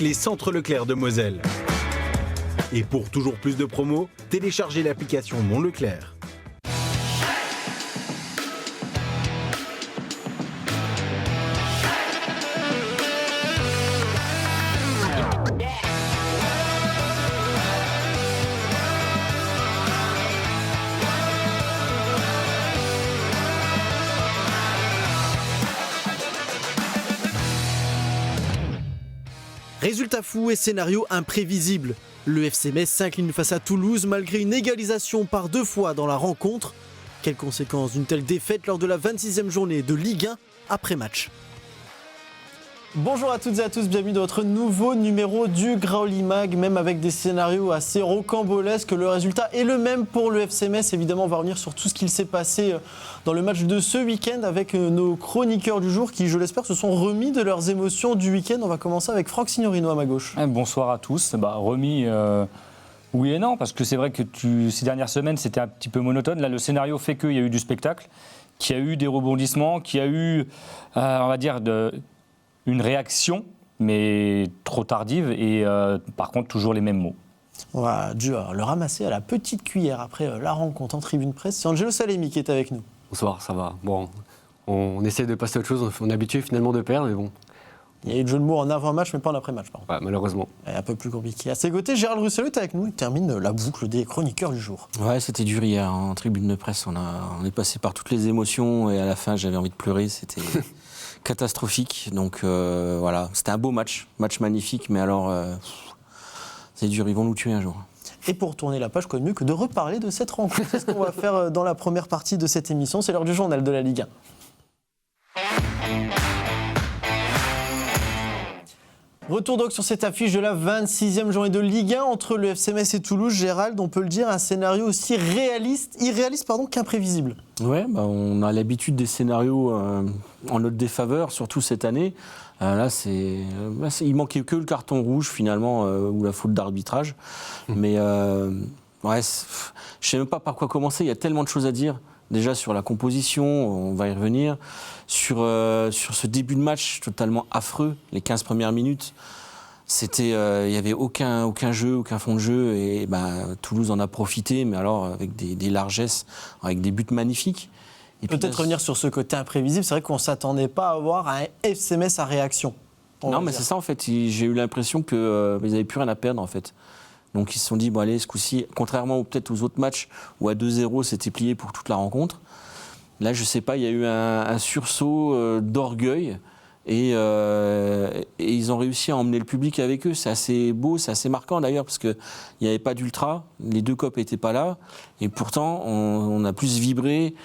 les centres Leclerc de Moselle. Et pour toujours plus de promos, téléchargez l'application Mon Leclerc. Résultat fou et scénario imprévisible. Le FC Metz s'incline face à Toulouse malgré une égalisation par 2 fois dans la rencontre. Quelles conséquences d'une telle défaite lors de la 26e journée de Ligue 1 après match? Bonjour à toutes et à tous, bienvenue dans votre nouveau numéro du Graoli Mag, même avec des scénarios assez rocambolesques. Le résultat est le même pour le FC Metz. Évidemment, on va revenir sur tout ce qu'il s'est passé dans le match de ce week-end avec nos chroniqueurs du jour qui, je l'espère, se sont remis de leurs émotions du week-end. On va commencer avec Franck Signorino à ma gauche. Bonsoir à tous. Remis, oui et non, parce que c'est vrai que ces dernières semaines, c'était un petit peu monotone. Là, le scénario fait qu'il y a eu du spectacle, qu'il y a eu des rebondissements, qu'il y a eu, on va dire, une réaction, mais trop tardive, et par contre, toujours les mêmes mots. On va dû le ramasser à la petite cuillère après la rencontre en tribune presse. C'est Angelo Salemi qui est avec nous. Bonsoir, ça va. Bon, on essaie de passer à autre chose. On est habitué finalement de perdre, mais bon. Il y a eu le jeu de mots en avant-match, mais pas en après-match, par contre. Ouais, malheureusement. Un peu plus compliqué. À ses côtés, Gérald Russello est avec nous. Il termine la boucle des chroniqueurs du jour. Ouais, c'était dur hier en tribune de presse. On est passé par toutes les émotions et à la fin, j'avais envie de pleurer. C'était catastrophique. Donc voilà, c'était un beau match magnifique, mais alors c'est dur. Ils vont nous tuer un jour. Et pour tourner la page, quoi de mieux que de reparler de cette rencontre. C'est ce qu'on va faire dans la première partie de cette émission. C'est l'heure du journal de la Ligue 1. Retour donc sur cette affiche de la 26e journée de Ligue 1 entre le FC Metz et Toulouse. Gérald, on peut le dire, un scénario aussi irréaliste qu'imprévisible. Ouais, on a l'habitude des scénarios en notre défaveur, surtout cette année. Là, il manquait que le carton rouge finalement ou la faute d'arbitrage. Mais ouais, je sais même pas par quoi commencer. Il y a tellement de choses à dire. Déjà sur la composition, on va y revenir. Sur ce début de match totalement affreux, les 15 premières minutes, il n'y avait aucun jeu, aucun fond de jeu. Et Toulouse en a profité, mais alors avec des largesses, avec des buts magnifiques. Et peut-être revenir sur ce côté imprévisible. C'est vrai qu'on ne s'attendait pas à avoir un FC Metz à réaction. Non, mais c'est ça en fait. J'ai eu l'impression qu'ils n'avaient plus rien à perdre en fait. Donc ils se sont dit, bon allez, ce coup-ci, contrairement peut-être aux autres matchs où à 2-0 c'était plié pour toute la rencontre, là je sais pas, il y a eu un sursaut d'orgueil et ils ont réussi à emmener le public avec eux. C'est assez beau, c'est assez marquant d'ailleurs parce qu'il n'y avait pas d'ultra, les deux copes n'étaient pas là et pourtant on a plus vibré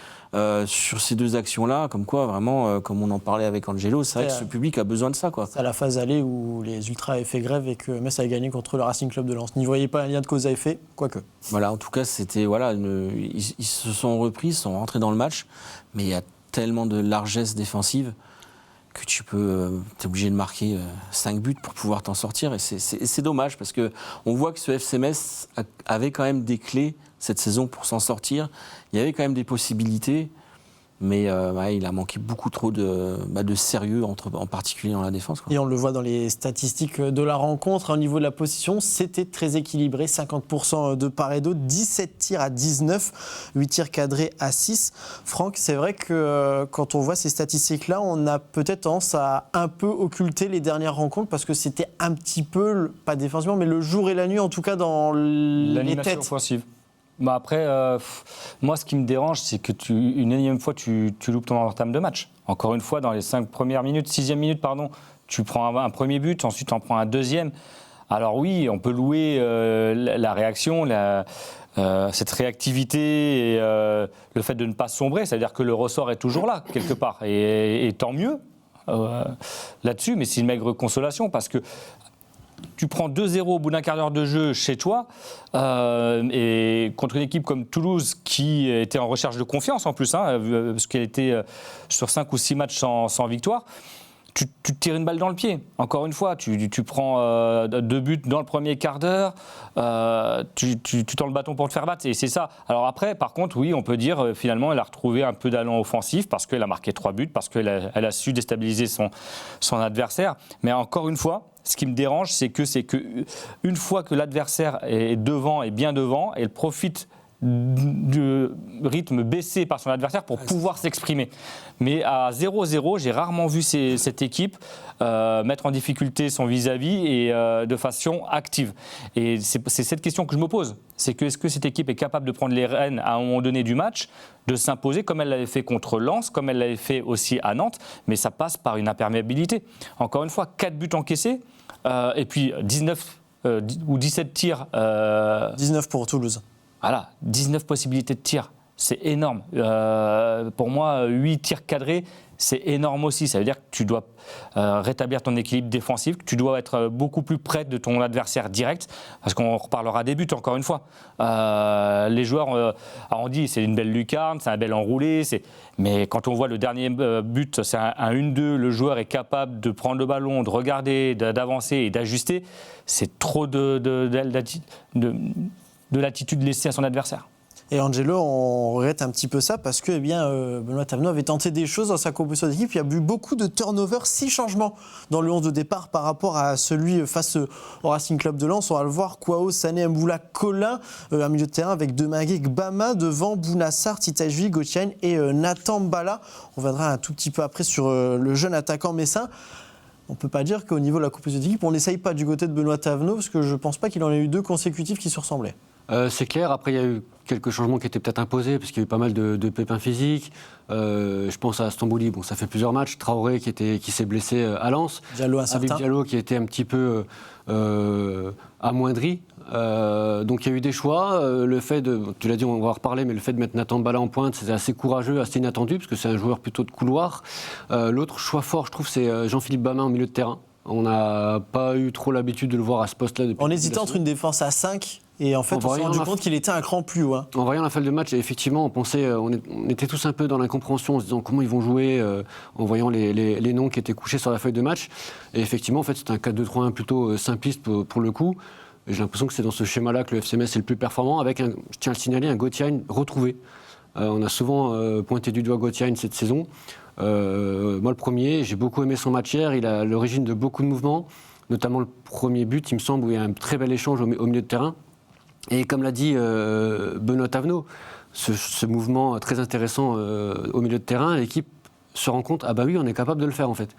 sur ces deux actions-là, comme quoi vraiment, comme on en parlait avec Angelo, c'est vrai que ce public a besoin de ça, quoi. C'est à la phase aller où les Ultras avaient fait grève et que Metz a gagné contre le Racing Club de Lens. N'y voyez pas un lien de cause à effet, quoique. Voilà, en tout cas, c'était ils se sont repris, ils sont rentrés dans le match, mais il y a tellement de largesse défensive que t'es obligé de marquer 5 buts pour pouvoir t'en sortir. Et c'est dommage parce que on voit que ce FC Metz avait quand même des clés cette saison pour s'en sortir. Il y avait quand même des possibilités, mais il a manqué beaucoup trop de sérieux, en particulier dans la défense, quoi. Et on le voit dans les statistiques de la rencontre. Au niveau de la position, c'était très équilibré. 50% de part et d'autre, 17 tirs à 19, 8 tirs cadrés à 6. Franck, c'est vrai que quand on voit ces statistiques-là, on a peut-être tendance à un peu occulter les dernières rencontres parce que c'était un petit peu, pas défensivement, mais le jour et la nuit, en tout cas dans les têtes. Offensive. Après, moi, ce qui me dérange, c'est que une énième fois, tu loupes ton entame de match. Encore une fois, dans les 6e minute, tu prends un premier but, ensuite tu en prends un deuxième. Alors oui, on peut louer la réaction, cette réactivité et le fait de ne pas sombrer, c'est-à-dire que le ressort est toujours là, quelque part. Et tant mieux là-dessus, mais c'est une maigre consolation parce que tu prends 2-0 au bout d'un quart d'heure de jeu chez toi et contre une équipe comme Toulouse qui était en recherche de confiance en plus, parce qu'elle était sur 5 ou 6 matchs sans victoire. Tu te tires une balle dans le pied. Encore une fois, tu prends 2 buts dans le premier quart d'heure, tu tends le bâton pour te faire battre, et c'est ça. Alors après, par contre, oui, on peut dire finalement, elle a retrouvé un peu d'allant offensif parce qu'elle a marqué 3 buts, parce qu'elle a su déstabiliser son adversaire. Mais encore une fois, ce qui me dérange, c'est que une fois que l'adversaire est devant et bien devant, elle profite du rythme baissé par son adversaire pour pouvoir s'exprimer. Mais à 0-0, j'ai rarement vu cette équipe mettre en difficulté son vis-à-vis et de façon active. Et c'est cette question que je me pose. C'est que est-ce que cette équipe est capable de prendre les rênes à un moment donné du match, de s'imposer comme elle l'avait fait contre Lens, comme elle l'avait fait aussi à Nantes, mais ça passe par une imperméabilité. Encore une fois, 4 buts encaissés et puis 19 ou 17 tirs. 19 pour Toulouse. Voilà, 19 possibilités de tir, c'est énorme. Pour moi, 8 tirs cadrés, c'est énorme aussi. Ça veut dire que tu dois rétablir ton équilibre défensif, que tu dois être beaucoup plus près de ton adversaire direct, parce qu'on reparlera des buts encore une fois. Les joueurs on dit c'est une belle lucarne, c'est un bel enroulé, mais quand on voit le dernier but, c'est un 1-2, le joueur est capable de prendre le ballon, de regarder, d'avancer et d'ajuster, c'est trop de l'attitude laissée à son adversaire. Et Angelo, on regrette un petit peu ça parce que Benoît Thavenot avait tenté des choses dans sa composition d'équipe. Il y a eu beaucoup de turnovers, 6 changements dans le 11 de départ par rapport à celui face au Racing Club de Lens. On va le voir, Kwao, Sané, Mboula, Colin, un milieu de terrain avec Deminguet, Gbama, devant Bounassar, Titajuvi, Gauthier et Nathan Mbala. On viendra un tout petit peu après sur le jeune attaquant messin. On ne peut pas dire qu'au niveau de la composition d'équipe, on n'essaye pas du côté de Benoît Thavenot parce que je ne pense pas qu'il en ait eu 2 consécutifs qui se ressemblaient. C'est clair. Après, il y a eu quelques changements qui étaient peut-être imposés parce qu'il y a eu pas mal de pépins physiques. Je pense à Stambouli, bon, ça fait plusieurs matchs. Traoré qui s'est blessé à Lens. Diallo incertain. Habib Diallo qui était un petit peu amoindri. Donc il y a eu des choix. Le fait tu l'as dit, on va en reparler, mais le fait de mettre Nathan Mbala en pointe, c'était assez courageux, assez inattendu parce que c'est un joueur plutôt de couloir. L'autre choix fort, je trouve, c'est Jean-Philippe Bamin au milieu de terrain. On n'a pas eu trop l'habitude de le voir à ce poste-là depuis. On hésitait entre une défense à 5 et en fait on s'est rendu compte qu'il était un cran plus haut. En voyant la feuille de match, effectivement, on était tous un peu dans l'incompréhension en se disant comment ils vont jouer en voyant les noms qui étaient couchés sur la feuille de match. Et effectivement, en fait, c'est un 4-2-3-1 plutôt simpliste pour le coup. Et j'ai l'impression que c'est dans ce schéma-là que le FC Metz est le plus performant, avec, je tiens à le signaler, un Gauthier retrouvé. On a souvent pointé du doigt Gauthier cette saison. Moi, le premier, j'ai beaucoup aimé son match hier. Il a l'origine de beaucoup de mouvements, notamment le premier but, il me semble, où il y a un très bel échange au milieu de terrain. Et comme l'a dit Benoît Thavenot, ce mouvement très intéressant au milieu de terrain, l'équipe se rend compte, ah bah oui, on est capable de le faire en fait.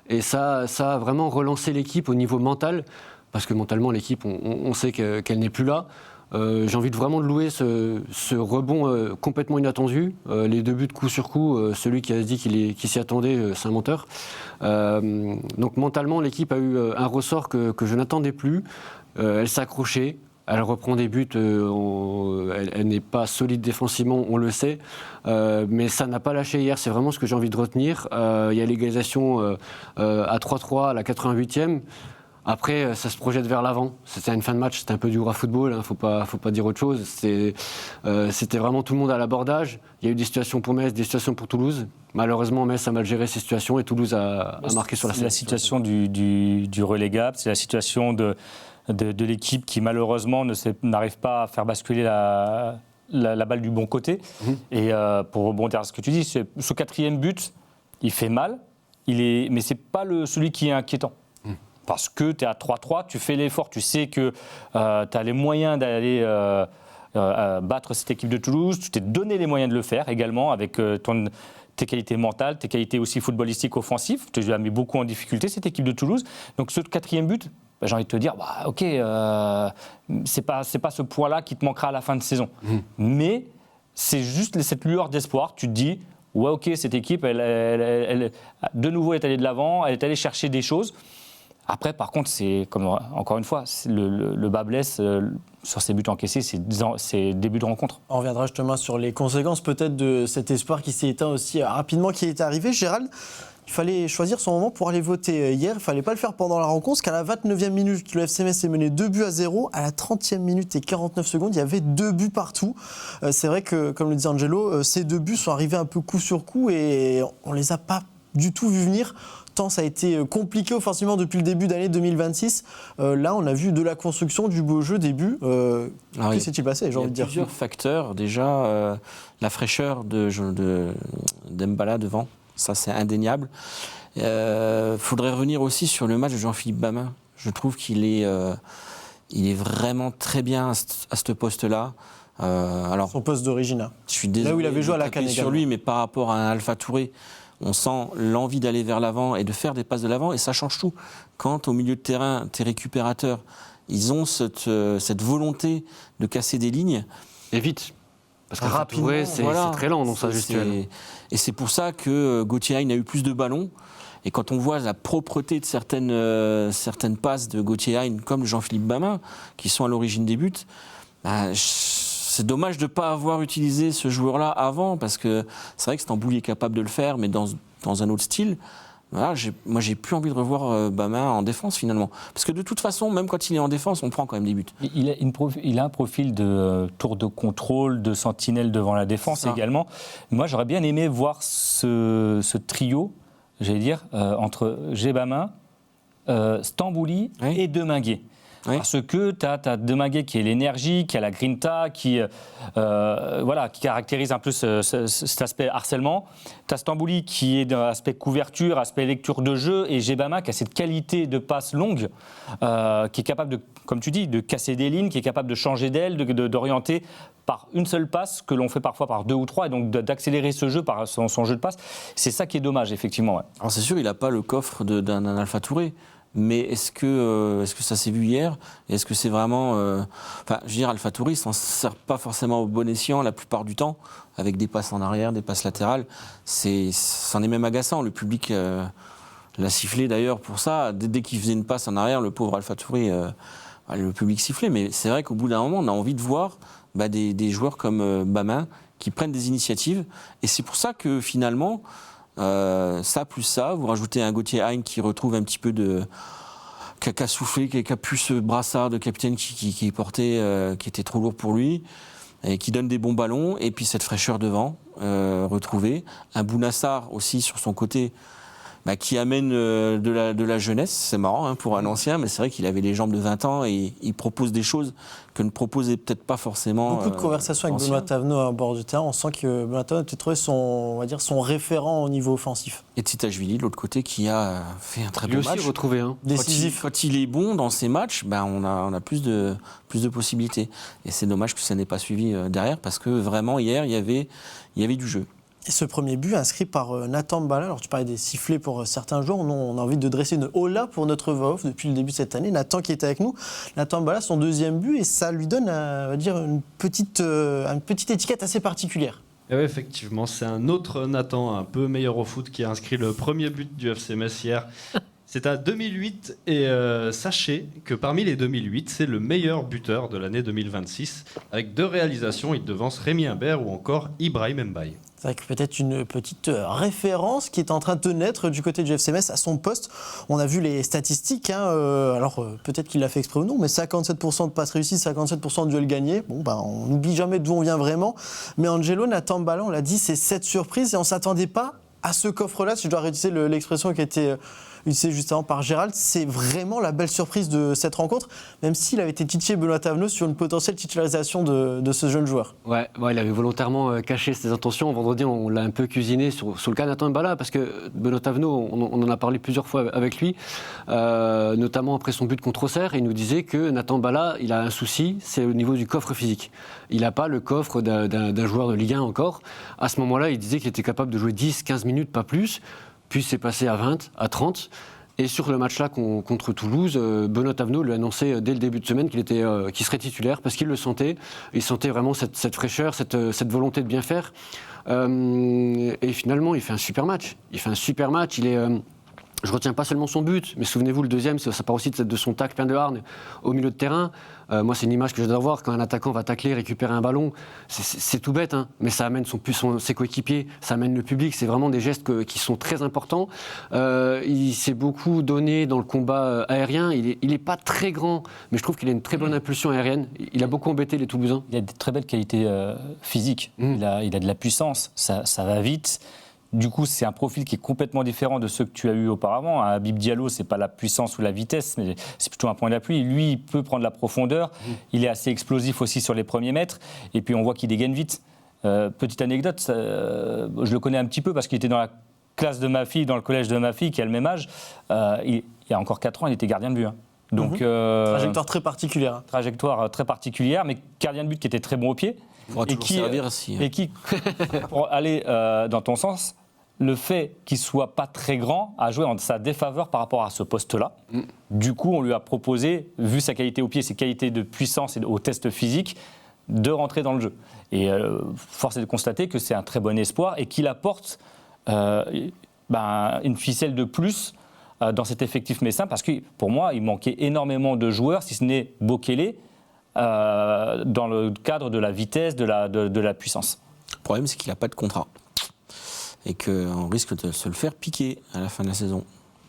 Et ça a vraiment relancé l'équipe au niveau mental, parce que mentalement, l'équipe, on sait qu'elle n'est plus là. J'ai envie de vraiment louer ce rebond complètement inattendu. Les 2 buts coup sur coup, celui qui a dit qu'il s'y attendait, c'est un menteur. Donc mentalement, l'équipe a eu un ressort que je n'attendais plus. Elle s'accrochait, elle reprend des buts, elle n'est pas solide défensivement, on le sait. Mais ça n'a pas lâché hier, c'est vraiment ce que j'ai envie de retenir. Il y a l'égalisation à 3-3 à la 88e. Après, ça se projette vers l'avant. C'était une fin de match, c'était un peu du hurrah football, faut pas dire autre chose. C'était vraiment tout le monde à l'abordage. Il y a eu des situations pour Metz, des situations pour Toulouse. Malheureusement, Metz a mal géré ces situations et Toulouse a marqué sur la scène. C'est la situation du relégable, c'est la situation de l'équipe qui malheureusement n'arrive pas à faire basculer la balle du bon côté. Et pour rebondir à ce que tu dis, ce 4e but, il fait mal, mais ce n'est pas celui qui est inquiétant. Parce que tu es à 3-3, tu fais l'effort, tu sais que tu as les moyens d'aller battre cette équipe de Toulouse, tu t'es donné les moyens de le faire également avec tes qualités mentales, tes qualités aussi footballistiques offensives. Tu as mis beaucoup en difficulté cette équipe de Toulouse. Donc ce 4e but, j'ai envie de te dire, ok, c'est pas ce point-là qui te manquera à la fin de saison. Mais c'est juste cette lueur d'espoir, tu te dis, ouais ok, cette équipe, elle de nouveau est allée de l'avant, elle est allée chercher des choses. Après, par contre, c'est comme encore une fois, le bas blesse sur ces buts encaissés, c'est début de rencontre. On reviendra justement sur les conséquences peut-être de cet espoir qui s'est éteint aussi rapidement, qui est arrivé. Gérald, il fallait choisir son moment pour aller voter hier. Il ne fallait pas le faire pendant la rencontre, parce qu'à la 29e minute, le FC Metz est mené 2-0. À la 30e minute et 49 secondes, il y avait 2 buts partout. C'est vrai que, comme le disait Angelo, ces 2 buts sont arrivés un peu coup sur coup et on ne les a pas du tout vus venir. Tant ça a été compliqué offensivement depuis le début d'année 2026. Là, on a vu de la construction, du beau jeu, des buts. Que s'est-il passé, j'ai envie de dire ? Il y a plusieurs facteurs. Déjà, la fraîcheur d'Mbala devant, ça c'est indéniable. Faudrait revenir aussi sur le match de Jean-Philippe Bamin. Je trouve qu'il est, il est vraiment très bien à ce poste-là. Alors, Son poste d'origine. je suis désolé Là où il avait joué à la de taper CAN sur également. lui, mais par rapport à un Alpha Touré, on sent l'envie d'aller vers l'avant et de faire des passes de l'avant, et ça change tout. Quand au milieu de terrain, tes récupérateurs, ils ont cette volonté de casser des lignes. Et vite. Parce que Rapidement, Touré, c'est très lent dans sa gestuelle. Et c'est pour ça que Gauthier Hain a eu plus de ballons. Et quand on voit la propreté de certaines passes de Gauthier Hain, comme Jean-Philippe Bamin, qui sont à l'origine des buts, c'est dommage de ne pas avoir utilisé ce joueur-là avant, parce que c'est vrai que Stambouli est capable de le faire, mais dans un autre style. Voilà, moi, j'ai plus envie de revoir Bamin en défense, finalement. Parce que de toute façon, même quand il est en défense, on prend quand même des buts. Il a un profil de tour de contrôle, de sentinelle devant la défense également. Moi, j'aurais bien aimé voir ce trio, j'allais dire, entre Gbamin, Stambouli et Deminguet. Oui. Parce que tu as Deminguet qui est l'énergie, qui a la grinta, qui caractérise un peu cet aspect harcèlement. Tu as Stambouli qui est dans l'aspect couverture, aspect lecture de jeu, et Gbamin qui a cette qualité de passe longue, qui est capable, comme tu dis, de casser des lignes, qui est capable de changer d'aile, d'orienter par une seule passe, que l'on fait parfois par 2 ou 3, et donc d'accélérer ce jeu par son jeu de passe. C'est ça qui est dommage, effectivement. Ouais. Alors c'est sûr, il n'a pas le coffre d'un Alpha Touré. Mais est-ce que ça s'est vu hier? Est-ce que c'est vraiment... je veux dire, Alpha Touré, il ne s'en sert pas forcément au bon escient la plupart du temps, avec des passes en arrière, des passes latérales. C'en est même agaçant. Le public l'a sifflé d'ailleurs pour ça. Dès qu'il faisait une passe en arrière, le pauvre Alpha Touré, le public sifflait. Mais c'est vrai qu'au bout d'un moment, on a envie de voir des joueurs comme Bamin qui prennent des initiatives. Et c'est pour ça que finalement... ça plus ça, vous rajoutez un Gauthier Hain qui retrouve un petit peu qui a soufflé, qui a pu ce brassard de capitaine qui portait, qui était trop lourd pour lui, et qui donne des bons ballons, et puis cette fraîcheur devant retrouvée. Un Bounassar aussi sur son côté, qui amène de la jeunesse. C'est marrant pour un ancien, mais c'est vrai qu'il avait les jambes de 20 ans et il propose des choses que ne proposait peut-être pas forcément. Beaucoup de conversations avec Benoît Tavenot à bord du terrain. On sent que Benoît Tavenot a peut-être trouvé son référent au niveau offensif. Et Tsitsashvili, de l'autre côté, qui a fait un très Lui bon aussi match. retrouvé. Décisif. Quand il est bon dans ses matchs, on a plus de possibilités. Et c'est dommage que ça n'ait pas suivi derrière, parce que vraiment, hier, il y avait du jeu. Et ce premier but inscrit par Nathan Mbala, alors tu parlais des sifflets pour certains joueurs, on a envie de dresser une hola pour notre voix off depuis le début de cette année. Nathan qui était avec nous, Nathan Mbala, son deuxième but, et ça lui donne, on va dire, une petite étiquette assez particulière. Et oui, effectivement, c'est un autre Nathan, un peu meilleur au foot, qui a inscrit le premier but du FC Metz hier. C'est à 2008 et sachez que parmi les 2008, c'est le meilleur buteur de l'année 2026. Avec 2 réalisations, il devance Rémi Imbert ou encore Ibrahim Mbaye. C'est vrai que peut-être une petite référence qui est en train de naître du côté du FC Metz à son poste. On a vu les statistiques, alors peut-être qu'il l'a fait exprès ou non, mais 57% de passes réussies, 57% de duels gagnés. Bon, on n'oublie jamais d'où on vient vraiment. Mais Angelo, Nathan Mbala, on l'a dit, c'est 7 surprises et on ne s'attendait pas à ce coffre-là, si je dois réutiliser l'expression qui a été utilisée juste avant par Gérald. C'est vraiment la belle surprise de cette rencontre, même s'il avait été titillé Benoît Tavenot sur une potentielle titularisation de ce jeune joueur. Ouais, il avait volontairement caché ses intentions. Vendredi, on l'a un peu cuisiné sur le cas Nathan Mbala, parce que Benoît Tavenot, on en a parlé plusieurs fois avec lui, notamment après son but contre Auxerre. Il nous disait que Nathan Mbala, il a un souci, c'est au niveau du coffre physique. Il n'a pas le coffre d'un joueur de Ligue 1 encore. À ce moment-là, il disait qu'il était capable de jouer 10-15 minutes, pas plus. Puis c'est passé à 20, à 30. Et sur le match-là contre Toulouse, Benoît Tavenot lui a annoncé dès le début de semaine qu'il serait titulaire parce qu'il le sentait. Il sentait vraiment cette fraîcheur, cette volonté de bien faire. Et finalement, il fait un super match. Je retiens pas seulement son but, mais souvenez-vous, le deuxième, ça part aussi de son tacle plein de hargne au milieu de terrain. Moi, c'est une image que j'adore voir quand un attaquant va tacler, récupérer un ballon. C'est tout bête, mais ça amène ses coéquipiers, ça amène le public. C'est vraiment des gestes qui sont très importants. Il s'est beaucoup donné dans le combat aérien. Il est pas très grand, mais je trouve qu'il a une très bonne impulsion aérienne. Il a beaucoup embêté les Toulousains. Il a de très belles qualités physiques. Il a de la puissance, ça va vite. Du coup, c'est un profil qui est complètement différent de ceux que tu as eu auparavant. Habib Diallo, c'est pas la puissance ou la vitesse, mais c'est plutôt un point d'appui. Lui, il peut prendre la profondeur. Il est assez explosif aussi sur les premiers mètres. Et puis, on voit qu'il dégaine vite. Petite anecdote, je le connais un petit peu parce qu'il était dans la classe de ma fille, dans le collège de ma fille, qui a le même âge. Il y a encore 4 ans, il était gardien de but. Donc, Trajectoire très particulière. Hein. trajectoire très particulière, mais gardien de but qui était très bon au pied. Il pourra toujours servir aussi. Et qui, pour aller dans ton sens, le fait qu'il soit pas très grand a joué en sa défaveur par rapport à ce poste-là. Du coup, on lui a proposé, vu sa qualité au pied, ses qualités de puissance et au test physique, de rentrer dans le jeu. Et force est de constater que c'est un très bon espoir et qu'il apporte une ficelle de plus dans cet effectif messin, parce que pour moi, il manquait énormément de joueurs, si ce n'est Bokele, dans le cadre de la vitesse, de la puissance. Le problème, c'est qu'il n'a pas de contrat. Et qu'on risque de se le faire piquer à la fin de la saison.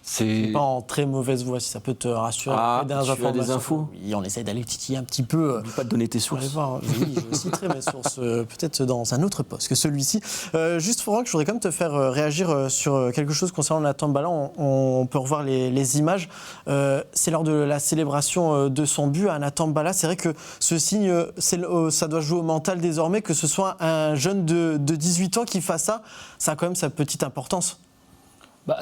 C'est pas en très mauvaise voie, si ça peut te rassurer. Tu as des infos? Oui, on essaie d'aller titiller un petit peu. N'oublie pas de donner tes sources. Oui, je citerai mes sources peut-être dans un autre poste que celui-ci. Juste, Franck, je voudrais quand même te faire réagir sur quelque chose concernant Nathan Mbala. On peut revoir les images. C'est lors de la célébration de son but à Nathan Mbala. C'est vrai que ce signe, ça doit jouer au mental désormais, que ce soit un jeune de 18 ans qui fasse ça. Ça a quand même sa petite importance.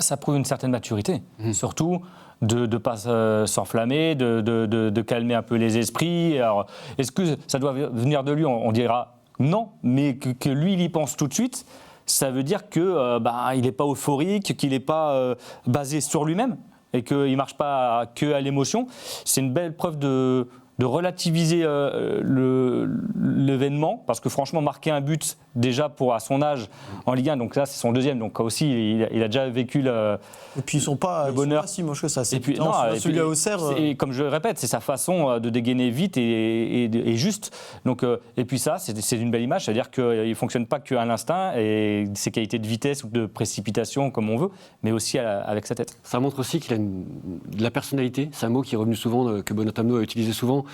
Ça prouve une certaine maturité, surtout de ne pas s'enflammer, de calmer un peu les esprits. Alors, est-ce que ça doit venir de lui? On dira non, mais que lui, il y pense tout de suite, ça veut dire qu'il n'est pas euphorique, qu'il n'est pas basé sur lui-même et qu'il ne marche pas que à l'émotion. C'est une belle preuve de relativiser l'événement, parce que franchement, marquer un but déjà à son âge en Ligue 1, donc là c'est son deuxième, donc aussi il a déjà vécu le Et puis ils sont pas si moches que ça. Et puis, celui à Auxerre. Et comme je le répète, c'est sa façon de dégainer vite et juste. Donc, et puis ça, c'est une belle image, c'est-à-dire qu'il ne fonctionne pas qu'à l'instinct et ses qualités de vitesse ou de précipitation, comme on veut, mais aussi avec sa tête. Ça montre aussi qu'il a de la personnalité. C'est un mot qui est revenu souvent, que Bonotamno a utilisé souvent,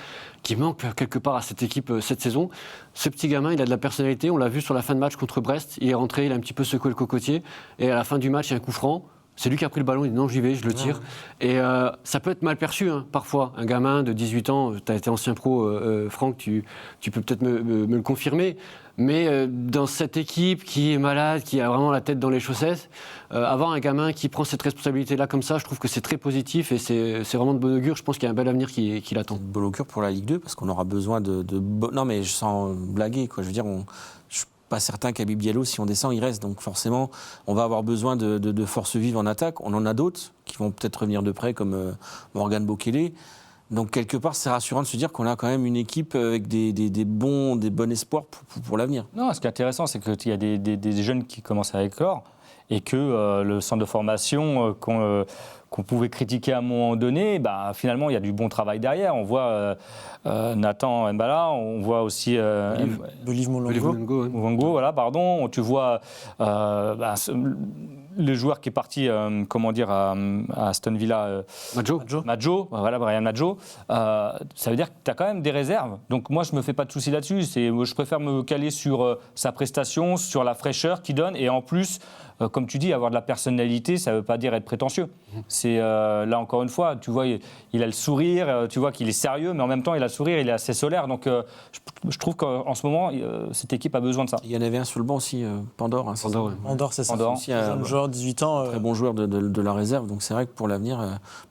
qui manque quelque part à cette équipe cette saison. Ce petit gamin, il a de la personnalité. On l'a vu sur la fin de match contre Brest. Il est rentré, il a un petit peu secoué le cocotier. Et à la fin du match, il y a un coup franc. C'est lui qui a pris le ballon, il dit non, j'y vais, je le tire. Et ça peut être mal perçu, parfois. Un gamin de 18 ans, tu as été ancien pro, Franck, tu peux peut-être me le confirmer. Mais dans cette équipe qui est malade, qui a vraiment la tête dans les chaussettes, avoir un gamin qui prend cette responsabilité-là comme ça, je trouve que c'est très positif et c'est vraiment de bon augure. Je pense qu'il y a un bel avenir qui l'attend. De bon augure pour la Ligue 2, parce qu'on aura besoin Non, mais sans blaguer, quoi. Je veux dire, je suis pas certain qu'Habib Diallo, si on descend, il reste. Donc forcément, on va avoir besoin de forces vives en attaque. On en a d'autres qui vont peut-être revenir de près, comme Morgan Bokele. Donc quelque part, c'est rassurant de se dire qu'on a quand même une équipe avec des bons espoirs pour l'avenir. Non, ce qui est intéressant, c'est qu'il y a des jeunes qui commencent à éclore et que le centre de formation qu'on pouvait critiquer à un moment donné, finalement, il y a du bon travail derrière. On voit Nathan Mbala, on voit aussi Believe Mulongo, voilà, pardon. Tu vois le joueur qui est parti, à Aston Villa, Maggio, voilà, Brian Maggio. Ça veut dire que tu as quand même des réserves. Donc moi, je ne me fais pas de soucis là-dessus. Je préfère me caler sur sa prestation, sur la fraîcheur qu'il donne. Et en plus, comme tu dis, avoir de la personnalité, ça ne veut pas dire être prétentieux. C'est là, encore une fois, tu vois, il a le sourire, tu vois qu'il est sérieux, mais en même temps, il a le sourire, il est assez solaire. Donc je trouve qu'en ce moment, cette équipe a besoin de ça. Il y en avait un sur le banc aussi, Pandore. Pandore, c'est ça. Aussi un joueur, 18 ans. Très bon joueur de la réserve. Donc c'est vrai que pour l'avenir,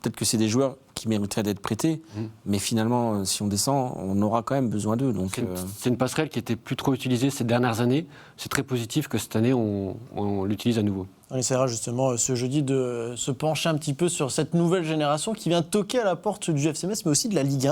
peut-être que c'est des joueurs qui mériteraient d'être prêtés. Mais finalement, si on descend, on aura quand même besoin d'eux. Donc c'est une passerelle qui était plus trop utilisée ces dernières années. C'est très positif que cette année, on l'utilise à nouveau. On essaiera justement ce jeudi de se pencher un petit peu sur cette nouvelle génération qui vient toquer à la porte du FC Metz, mais aussi de la Ligue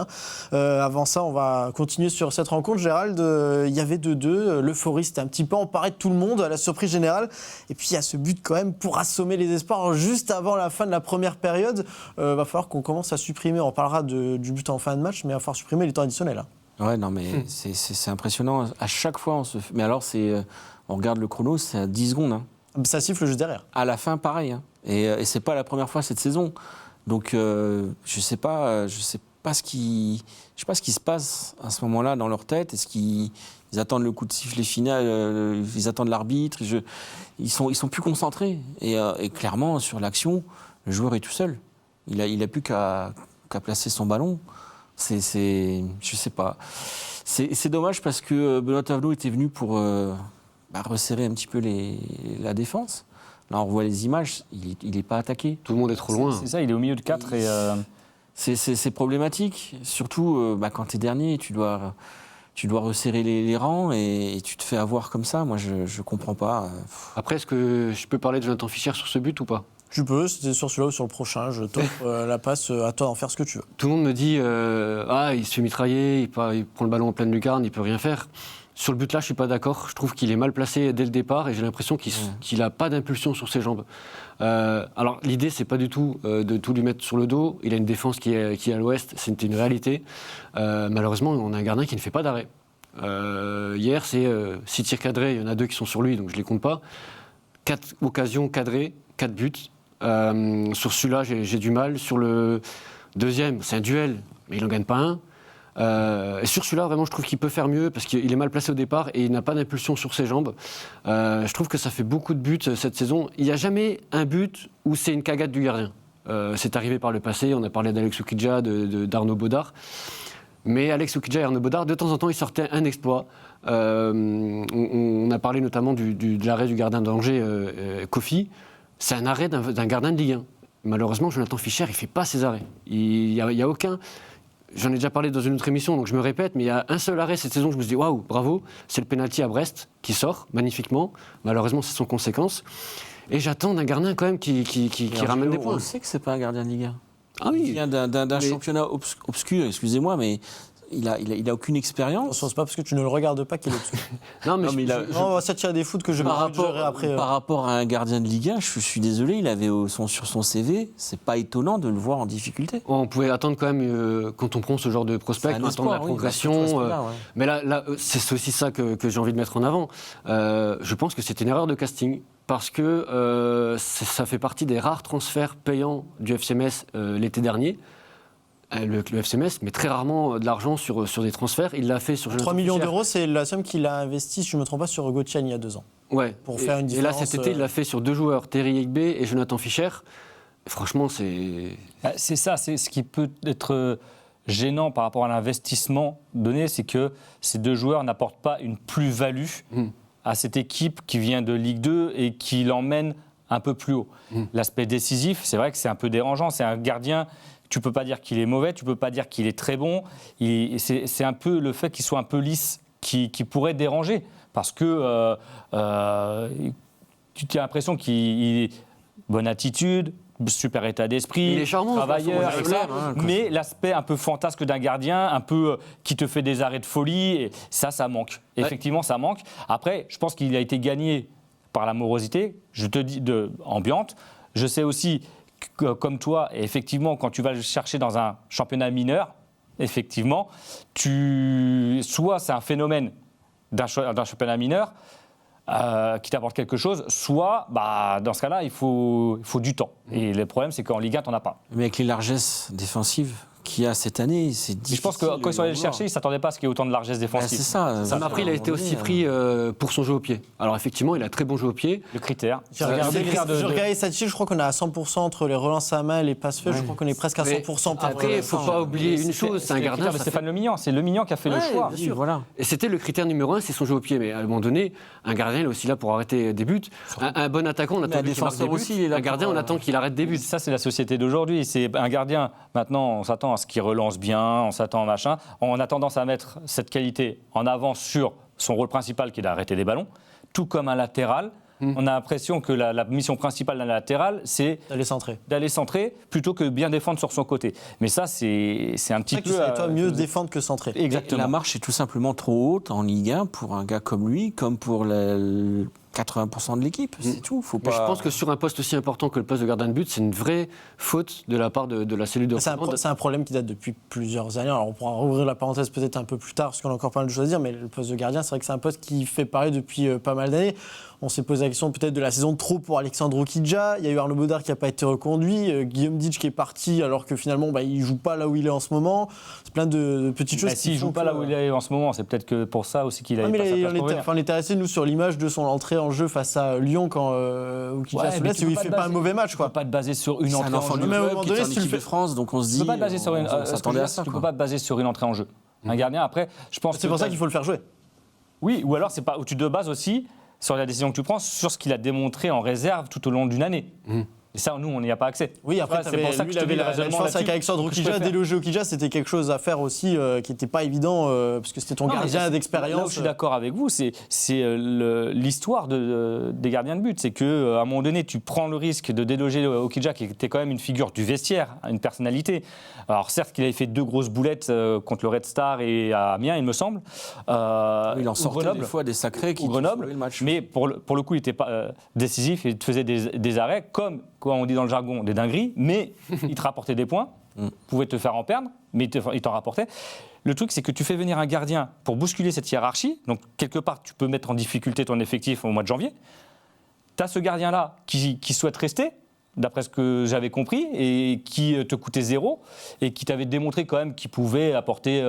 1. Avant ça, on va continuer sur cette rencontre. Gérald, il y avait 2-2. L'euphorie s'était un petit peu emparée de tout le monde, à la surprise générale. Et puis, il y a ce but quand même pour assommer les espoirs juste avant la fin de la première période. Va falloir qu'on commence à supprimer. On parlera du but en fin de match, mais il va falloir supprimer les temps additionnels. Là. Ouais, non, mais c'est impressionnant. À chaque fois, on se fait... Mais alors, on regarde le chrono, c'est à 10 secondes. Ça siffle juste derrière. À la fin, pareil. Et c'est pas la première fois cette saison. Donc, je sais pas ce qui se passe à ce moment-là dans leur tête. Est-ce qu'ils attendent le coup de sifflet final, ils attendent l'arbitre. Ils sont plus concentrés. Et clairement, sur l'action, le joueur est tout seul. Il a plus qu'à placer son ballon. Je sais pas. C'est dommage parce que Benoît Tavelot était venu pour resserrer un petit peu la défense. Là, on revoit les images, il n'est pas attaqué. Tout le monde est trop loin. C'est ça, il est au milieu de 4 et C'est problématique. Surtout quand tu es dernier, tu dois resserrer les rangs et tu te fais avoir comme ça. Moi, je ne comprends pas. Après, est-ce que je peux parler de Jonathan Fischer sur ce but ou pas ? Tu peux, c'était sur celui-là ou sur le prochain. Je t'offre la passe, à toi d'en faire ce que tu veux. Tout le monde me dit il se fait mitrailler, il prend le ballon en pleine lucarne, il peut rien faire. Sur le but là, je suis pas d'accord. Je trouve qu'il est mal placé dès le départ et j'ai l'impression qu'il a pas d'impulsion sur ses jambes. Alors l'idée, c'est pas du tout de tout lui mettre sur le dos. Il a une défense qui est à l'ouest, c'est une réalité. Malheureusement, on a un gardien qui ne fait pas d'arrêt. Hier, c'est 6 tirs cadrés, il y en a 2 qui sont sur lui, donc je les compte pas. 4 occasions cadrées, 4 buts. Sur celui-là, j'ai du mal. Sur le deuxième, c'est un duel, mais il n'en gagne pas un. Et sur celui-là, vraiment, je trouve qu'il peut faire mieux parce qu'il est mal placé au départ et il n'a pas d'impulsion sur ses jambes. Je trouve que ça fait beaucoup de buts cette saison. Il n'y a jamais un but où c'est une cagade du gardien. C'est arrivé par le passé, on a parlé d'Alex Oukidja, d'Arnaud Baudard. Mais Alex Oukidja et Arnaud Baudard, de temps en temps, ils sortaient un exploit. On a parlé notamment de l'arrêt du gardien d'Angers, Kofi. C'est un arrêt d'un gardien de Ligue 1. Malheureusement, Jonathan Fischer, il ne fait pas ses arrêts. Il y a aucun... J'en ai déjà parlé dans une autre émission, donc je me répète, mais il y a un seul arrêt cette saison que je me suis dit, waouh, bravo, c'est le pénalty à Brest qui sort magnifiquement. Malheureusement, c'est son conséquence. Et j'attends d'un gardien quand même qui ramène des points. On sait que c'est pas un gardien de Ligue 1. Ah oui. Il vient d'un championnat obscur, excusez-moi, mais il a aucune expérience. C'est pas parce que tu ne le regardes pas qu'il est obscur. Non, mais On va s'attirer des foot que je vais après. Par rapport à un gardien de Ligue 1, je suis désolé, il avait sur son CV, c'est pas étonnant de le voir en difficulté. on pouvait attendre quand même, quand on prend ce genre de prospect, attendre la progression. Mais là c'est aussi ça que j'ai envie de mettre en avant. Je pense que c'est une erreur de casting. Parce que ça fait partie des rares transferts payants du FC Metz l'été dernier. Le FC Metz met très rarement de l'argent sur des transferts. Il l'a fait sur 3 millions d'euros, c'est la somme qu'il a investi, si je ne me trompe pas, sur Gauthier il y a 2 ans. Ouais. Pour faire une différence. Et là, cet été, il l'a fait sur 2 joueurs, Terry Egbe et Jonathan Fischer. Et franchement, c'est... C'est ça, c'est ce qui peut être gênant par rapport à l'investissement donné, c'est que ces 2 joueurs n'apportent pas une plus-value à cette équipe qui vient de Ligue 2 et qui l'emmène un peu plus haut. L'aspect décisif, c'est vrai que c'est un peu dérangeant. C'est un gardien... Tu ne peux pas dire qu'il est mauvais, tu ne peux pas dire qu'il est très bon. C'est un peu le fait qu'il soit un peu lisse qui pourrait déranger. Parce que tu as l'impression qu'il a bonne attitude, super état d'esprit, il est charmant, travailleur, etc. Mais l'aspect un peu fantasque d'un gardien, un peu qui te fait des arrêts de folie, et ça manque. Effectivement, ça manque. Après, je pense qu'il a été gagné par la morosité, je te dis, ambiante. Je sais aussi... comme toi, et effectivement, quand tu vas le chercher dans un championnat mineur, effectivement, soit c'est un phénomène d'un championnat mineur qui t'apporte quelque chose, soit, dans ce cas-là, il faut du temps. Et le problème, c'est qu'en Ligue 1, tu n'en as pas. Mais avec les largesses défensives qu'il y a cette année, c'est difficile. Je pense que quand ils sont allés le chercher, ils ne s'attendaient pas à ce qu'il y ait autant de largesse défensive. C'est ça. Ça m'a pris, il a été aussi pris pour son jeu au pied. Alors effectivement, il a très bon jeu au pied. Le critère. J'ai regardé les statistiques, je crois qu'on est à 100% entre les relances à main et les passes faites. Je crois qu'on est presque à 100%. Après, il ne faut pas oublier une chose, c'est un gardien. C'est Stéphane Le Mignan, c'est Le Mignan qui a fait le choix. Bien sûr. Voilà. Et c'était le critère numéro 1, c'est son jeu au pied. Mais à un moment donné, un gardien, il est aussi là pour arrêter des buts. Un bon attaquant, on attend qu'il marque des buts. Aussi, un gardien, on attend qu'il arrête des buts. Ça, c'est la société d'aujourd'hui. C'est un gardien, maintenant, on s'attend à ce qu'il relance bien, on s'attend à machin. On a tendance à mettre cette qualité en avant sur son rôle principal qui est d'arrêter des ballons, tout comme un latéral. On a l'impression que la mission principale d'un latéral, c'est d'aller centrer plutôt que bien défendre sur son côté. Mais ça, c'est un petit peu... C'est toi mieux défendre que centrer. Exactement. La marche est tout simplement trop haute en Ligue 1 pour un gars comme lui, comme pour 80% de l'équipe, c'est tout. Mais je pense que sur un poste aussi important que le poste de gardien de but, c'est une vraie faute de la part de la cellule de recrutement. C'est un problème qui date depuis plusieurs années. Alors on pourra rouvrir la parenthèse peut-être un peu plus tard, parce qu'on a encore pas mal de choses à dire, mais le poste de gardien, c'est vrai que c'est un poste qui fait parler depuis pas mal d'années. On s'est posé la question peut-être de la saison de trop pour Alexandre Oukidja. Il y a eu Arnaud Baudard qui n'a pas été reconduit, Guillaume Ditch qui est parti alors que finalement il ne joue pas là où il est en ce moment. C'est plein de petites choses. S'il ne joue pas là où il est en ce moment, c'est peut-être que pour ça aussi qu'il a on était resté nous sur l'image de son entrée en jeu face à Lyon quand Oukidja se blesse et où il ne fait pas un mauvais match. Tu ne peux pas te baser sur une entrée en jeu. Mais à un moment donné, si tu le fais France, donc on se dit... Tu ne peux pas te baser sur une entrée en jeu. Un gardien, après, je pense... C'est pour ça qu'il faut le faire jouer. Oui, ou alors c'est où tu te bases aussi sur la décision que tu prends, sur ce qu'il a démontré en réserve tout au long d'une année. Et ça, nous, on n'y a pas accès. Oui, après, Ouais, c'est pour ça que je te dis le la raisonnement différence avec là-dessus Alexandre que je Okidja. préfère. Déloger Okidja, c'était quelque chose à faire aussi qui n'était pas évident, parce que c'était ton Non, mais gardien là où d'expérience. je suis d'accord avec vous, c'est l'histoire des gardiens de but. C'est qu'à un moment donné, tu prends le risque de déloger Okidja, qui était quand même une figure du vestiaire, une personnalité. Alors certes qu'il avait fait 2 grosses boulettes contre le Red Star et à Amiens, il me semble. Il en ou sortait Grenoble, des fois des sacrés qui ou Grenoble, sauvaient le match. mais pour le coup, il n'était pas décisif et il te faisait des arrêts, comme on dit dans le jargon, des dingueries, mais il te rapportait des points, pouvait te faire en perdre, mais il t'en rapportait. Le truc, c'est que tu fais venir un gardien pour bousculer cette hiérarchie, donc quelque part, tu peux mettre en difficulté ton effectif au mois de janvier. Tu as ce gardien-là qui souhaite rester, d'après ce que j'avais compris, et qui te coûtait 0, et qui t'avait démontré quand même qu'il pouvait apporter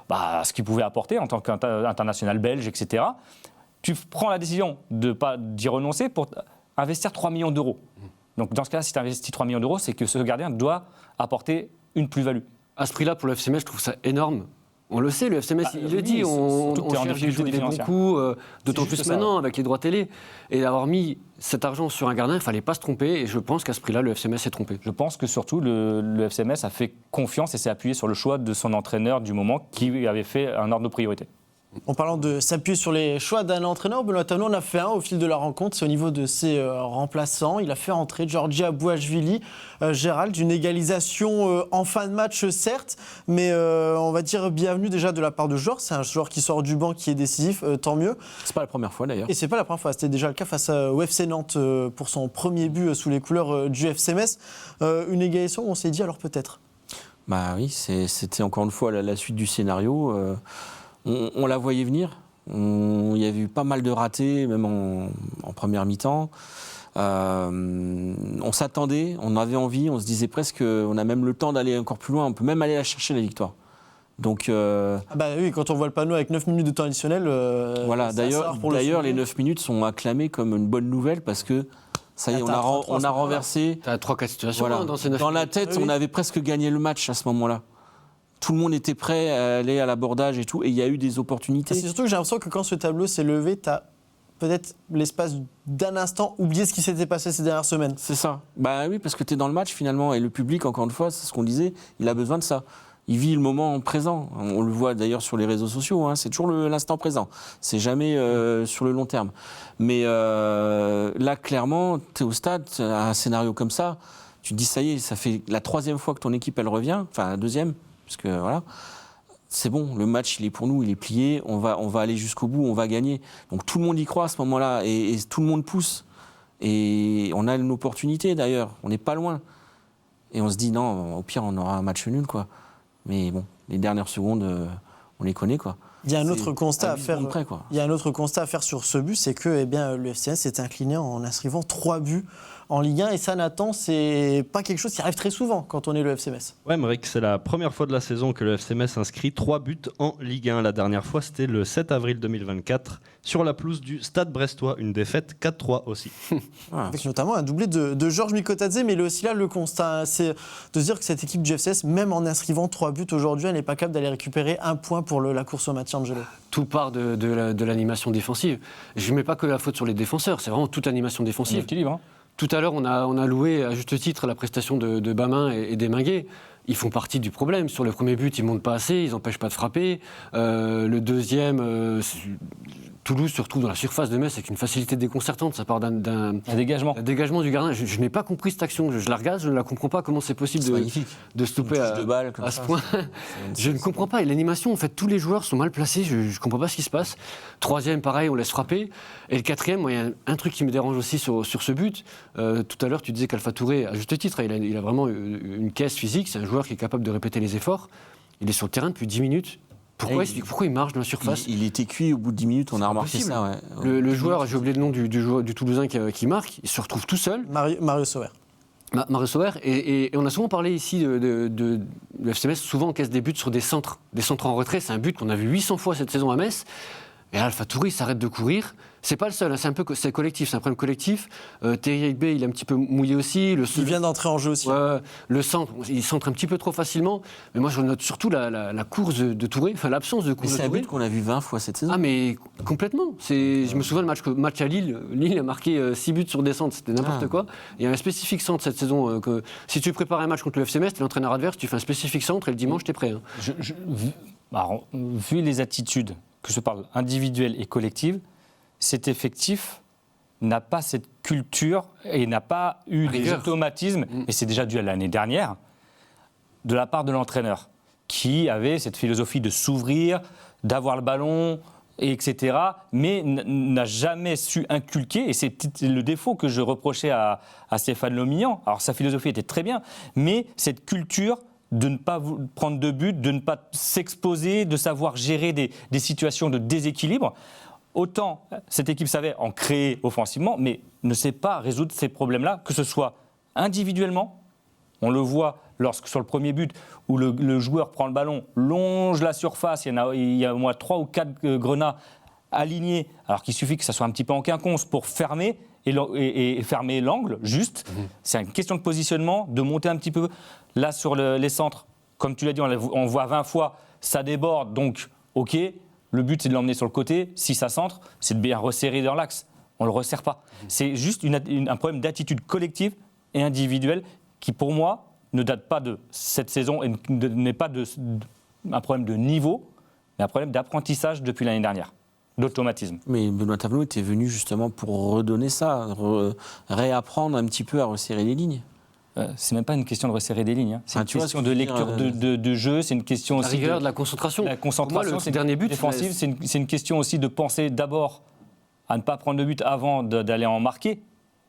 ce qu'il pouvait apporter en tant qu'international belge, etc. Tu prends la décision de ne pas d'y renoncer pour investir 3 millions d'euros. Donc dans ce cas-là, si tu investis 3 millions d'euros, c'est que ce gardien doit apporter une plus-value. À ce prix-là, pour le FC Metz, je trouve ça énorme. On le sait, le FC Metz, il le oui, dit, on surtout que t'es en cherche difficulté des bons financière. coups, d'autant C'est juste plus ça. maintenant avec les droits télé. Et d'avoir mis cet argent sur un gardien, il ne fallait pas se tromper. Et je pense qu'à ce prix-là, le FC Metz s'est trompé. Je pense que surtout le FC Metz a fait confiance et s'est appuyé sur le choix de son entraîneur du moment qui avait fait un ordre de priorité. En parlant de s'appuyer sur les choix d'un entraîneur, Benoît Tavenot en a fait un au fil de la rencontre. C'est au niveau de ses remplaçants. Il a fait entrer Georgi Abouachvili, Gérald, une égalisation en fin de match, certes, mais on va dire bienvenue déjà de la part de joueur. C'est un joueur qui sort du banc, qui est décisif, tant mieux. C'est pas la première fois d'ailleurs. Et c'est pas la première fois, c'était déjà le cas face au FC Nantes pour son premier but sous les couleurs du FC Metz. Une égalisation, on s'est dit alors peut-être. Bah oui, c'était encore une fois la suite du scénario. On la voyait venir. Il y avait eu pas mal de ratés, même en première mi-temps. On s'attendait, on avait envie, on se disait presque on a même le temps d'aller encore plus loin, on peut même aller la chercher la victoire. Donc Ah bah oui, quand on voit le panneau avec 9 minutes de temps additionnel. voilà, c'est assez rare pour le d'ailleurs les souligner. 9 minutes sont acclamées comme une bonne nouvelle parce que ça y est, Ah, t'as on a renversé. Tu as 3-4 situations Voilà. dans ces 9 Dans la tête, Oui, oui. on avait presque gagné le match à ce moment-là. Tout le monde était prêt à aller à l'abordage et tout, et il y a eu des opportunités. C'est surtout que j'ai l'impression que quand ce tableau s'est levé, tu as peut-être l'espace d'un instant oublié ce qui s'était passé ces dernières semaines. C'est ça. Bah oui, parce que tu es dans le match finalement, et le public, encore une fois, c'est ce qu'on disait, il a besoin de ça. Il vit le moment présent. On le voit d'ailleurs sur les réseaux sociaux, hein, c'est toujours l'instant présent. C'est jamais sur le long terme. Mais là, clairement, tu es au stade, à un scénario comme ça, tu te dis, ça y est, ça fait la 3e fois que ton équipe, elle revient, enfin la 2e, parce que voilà. C'est bon, le match, il est pour nous, il est plié, on va aller jusqu'au bout, on va gagner. Donc tout le monde y croit à ce moment-là, et tout le monde pousse. Et on a une opportunité d'ailleurs, on n'est pas loin. Et on se dit, non, au pire, on aura un match nul, quoi. Mais bon, les dernières secondes, on les connaît, quoi. Il y a un C'est autre constat à 10 faire. secondes près, quoi. Il y a un autre constat à faire sur ce but, c'est que le FCN s'est incliné en inscrivant 3 buts en Ligue 1. Et ça, Nathan, c'est pas quelque chose qui arrive très souvent quand on est le FC Metz. Ouais, Meric, c'est la première fois de la saison que le FC Metz inscrit 3 buts en Ligue 1. La dernière fois, c'était le 7 avril 2024 sur la pelouse du Stade Brestois. Une défaite 4-3 aussi. Voilà. Avec notamment un doublé de Georges Mikotadze, mais il est aussi là le constat, c'est de se dire que cette équipe du FCS, même en inscrivant 3 buts aujourd'hui, elle n'est pas capable d'aller récupérer un point pour la course au maintien, Angelo. Tout part de l'animation défensive. Je ne mets pas que la faute sur les défenseurs, c'est vraiment toute l'animation défensive. L'équilibre, hein. Tout à l'heure, on a loué à juste titre la prestation de Bamin et d'Eminguet. Ils font partie du problème. Sur le premier but, ils ne montent pas assez, ils n'empêchent pas de frapper. Le deuxième, Toulouse se retrouve dans la surface de Metz avec une facilité déconcertante. Ça part d'un Un dégagement. dégagement du gardien. Je n'ai pas compris cette action. Je la regarde, je ne la comprends pas. Comment c'est possible C'est magnifique. de se touper Une touche de balle comme à ça, ce point. Je ne comprends pas. Et l'animation, en fait, tous les joueurs sont mal placés. Je ne comprends pas ce qui se passe. Troisième, pareil, on laisse frapper. Et le quatrième, moi, il y a un truc qui me dérange aussi sur ce but. Tout à l'heure, tu disais qu'Alpha Touré, à juste titre, il a vraiment une caisse physique. C'est un joueur qui est capable de répéter les efforts. Il est sur le terrain depuis 10 minutes. Pourquoi il marche dans la surface? Il était cuit au bout de 10 minutes, on a remarqué impossible. ça. Ouais. Le joueur, j'ai oublié le nom du Toulousain qui marque, il se retrouve tout seul. Mario Sauer. Mario Sauer, et on a souvent parlé ici de le FC Metz, souvent encaisse des buts sur des centres en retrait. C'est un but qu'on a vu 800 fois cette saison à Metz. Et Alpha Touri s'arrête de courir. C'est pas le seul, hein, c'est collectif, c'est un problème collectif. Thierry Egbe, il est un petit peu mouillé aussi. Il vient d'entrer en jeu aussi. Le centre, il centre un petit peu trop facilement. Mais moi, je note surtout la course de Touré, enfin l'absence de course de C'est un Touré. but qu'on a vu 20 fois cette saison. Ah, mais complètement. Je me souviens le match à Lille. Lille a marqué 6 buts sur descente, c'était n'importe quoi. Il y a un spécifique centre cette saison. Que, si tu prépares un match contre le FC Metz, tu es l'entraîneur adverse, tu fais un spécifique centre et le dimanche, tu es prêt. Hein. Alors, vu les attitudes, que je parle individuelles et collectives, cet effectif n'a pas cette culture et n'a pas eu des automatismes, et c'est déjà dû à l'année dernière, de la part de l'entraîneur, qui avait cette philosophie de s'ouvrir, d'avoir le ballon, etc., mais n'a jamais su inculquer, et c'est le défaut que je reprochais à Stéphane Lomillan. Alors sa philosophie était très bien, mais cette culture de ne pas prendre de but, de ne pas s'exposer, de savoir gérer des situations de déséquilibre. Autant cette équipe savait en créer offensivement, mais ne sait pas résoudre ces problèmes-là, que ce soit individuellement. On le voit sur le premier but où le joueur prend le ballon, longe la surface, il y a au moins 3 ou 4 grenats alignés, alors qu'il suffit que ça soit un petit peu en quinconce pour fermer et fermer l'angle, juste. C'est une question de positionnement, de monter un petit peu. Là, sur les centres, comme tu l'as dit, on voit 20 fois, ça déborde, donc ok. Le but, c'est de l'emmener sur le côté. Si ça centre, c'est de bien resserrer dans l'axe. On ne le resserre pas. C'est juste un problème d'attitude collective et individuelle qui, pour moi, ne date pas de cette saison et n'est pas un problème de niveau, mais un problème d'apprentissage depuis l'année dernière, d'automatisme. Mais Benoît Tavenot était venu justement pour redonner ça, réapprendre un petit peu à resserrer les lignes. C'est même pas une question de resserrer des lignes. Hein. C'est une question de lecture dire, de jeu, c'est une question aussi de la concentration. La concentration, c'est le dernier but défensive, c'est une question aussi de penser d'abord à ne pas prendre de but avant d'aller en marquer.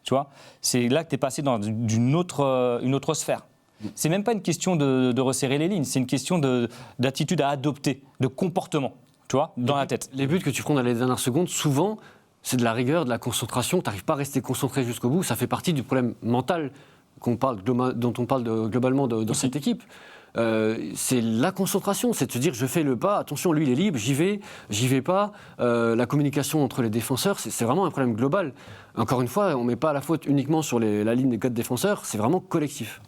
Tu vois, c'est là que tu es passé dans une autre sphère. C'est même pas une question de resserrer les lignes, c'est une question d'attitude à adopter, de comportement, tu vois, dans la tête. Les buts que tu prends dans les dernières secondes, souvent, c'est de la rigueur, de la concentration. Tu n'arrives pas à rester concentré jusqu'au bout. Ça fait partie du problème mental dont on parle globalement dans cette équipe. C'est la concentration, c'est de se dire je fais le pas, attention, lui il est libre, j'y vais pas. La communication entre les défenseurs, c'est vraiment un problème global. Encore une fois, on ne met pas la faute uniquement sur la ligne des 4 défenseurs, c'est vraiment collectif.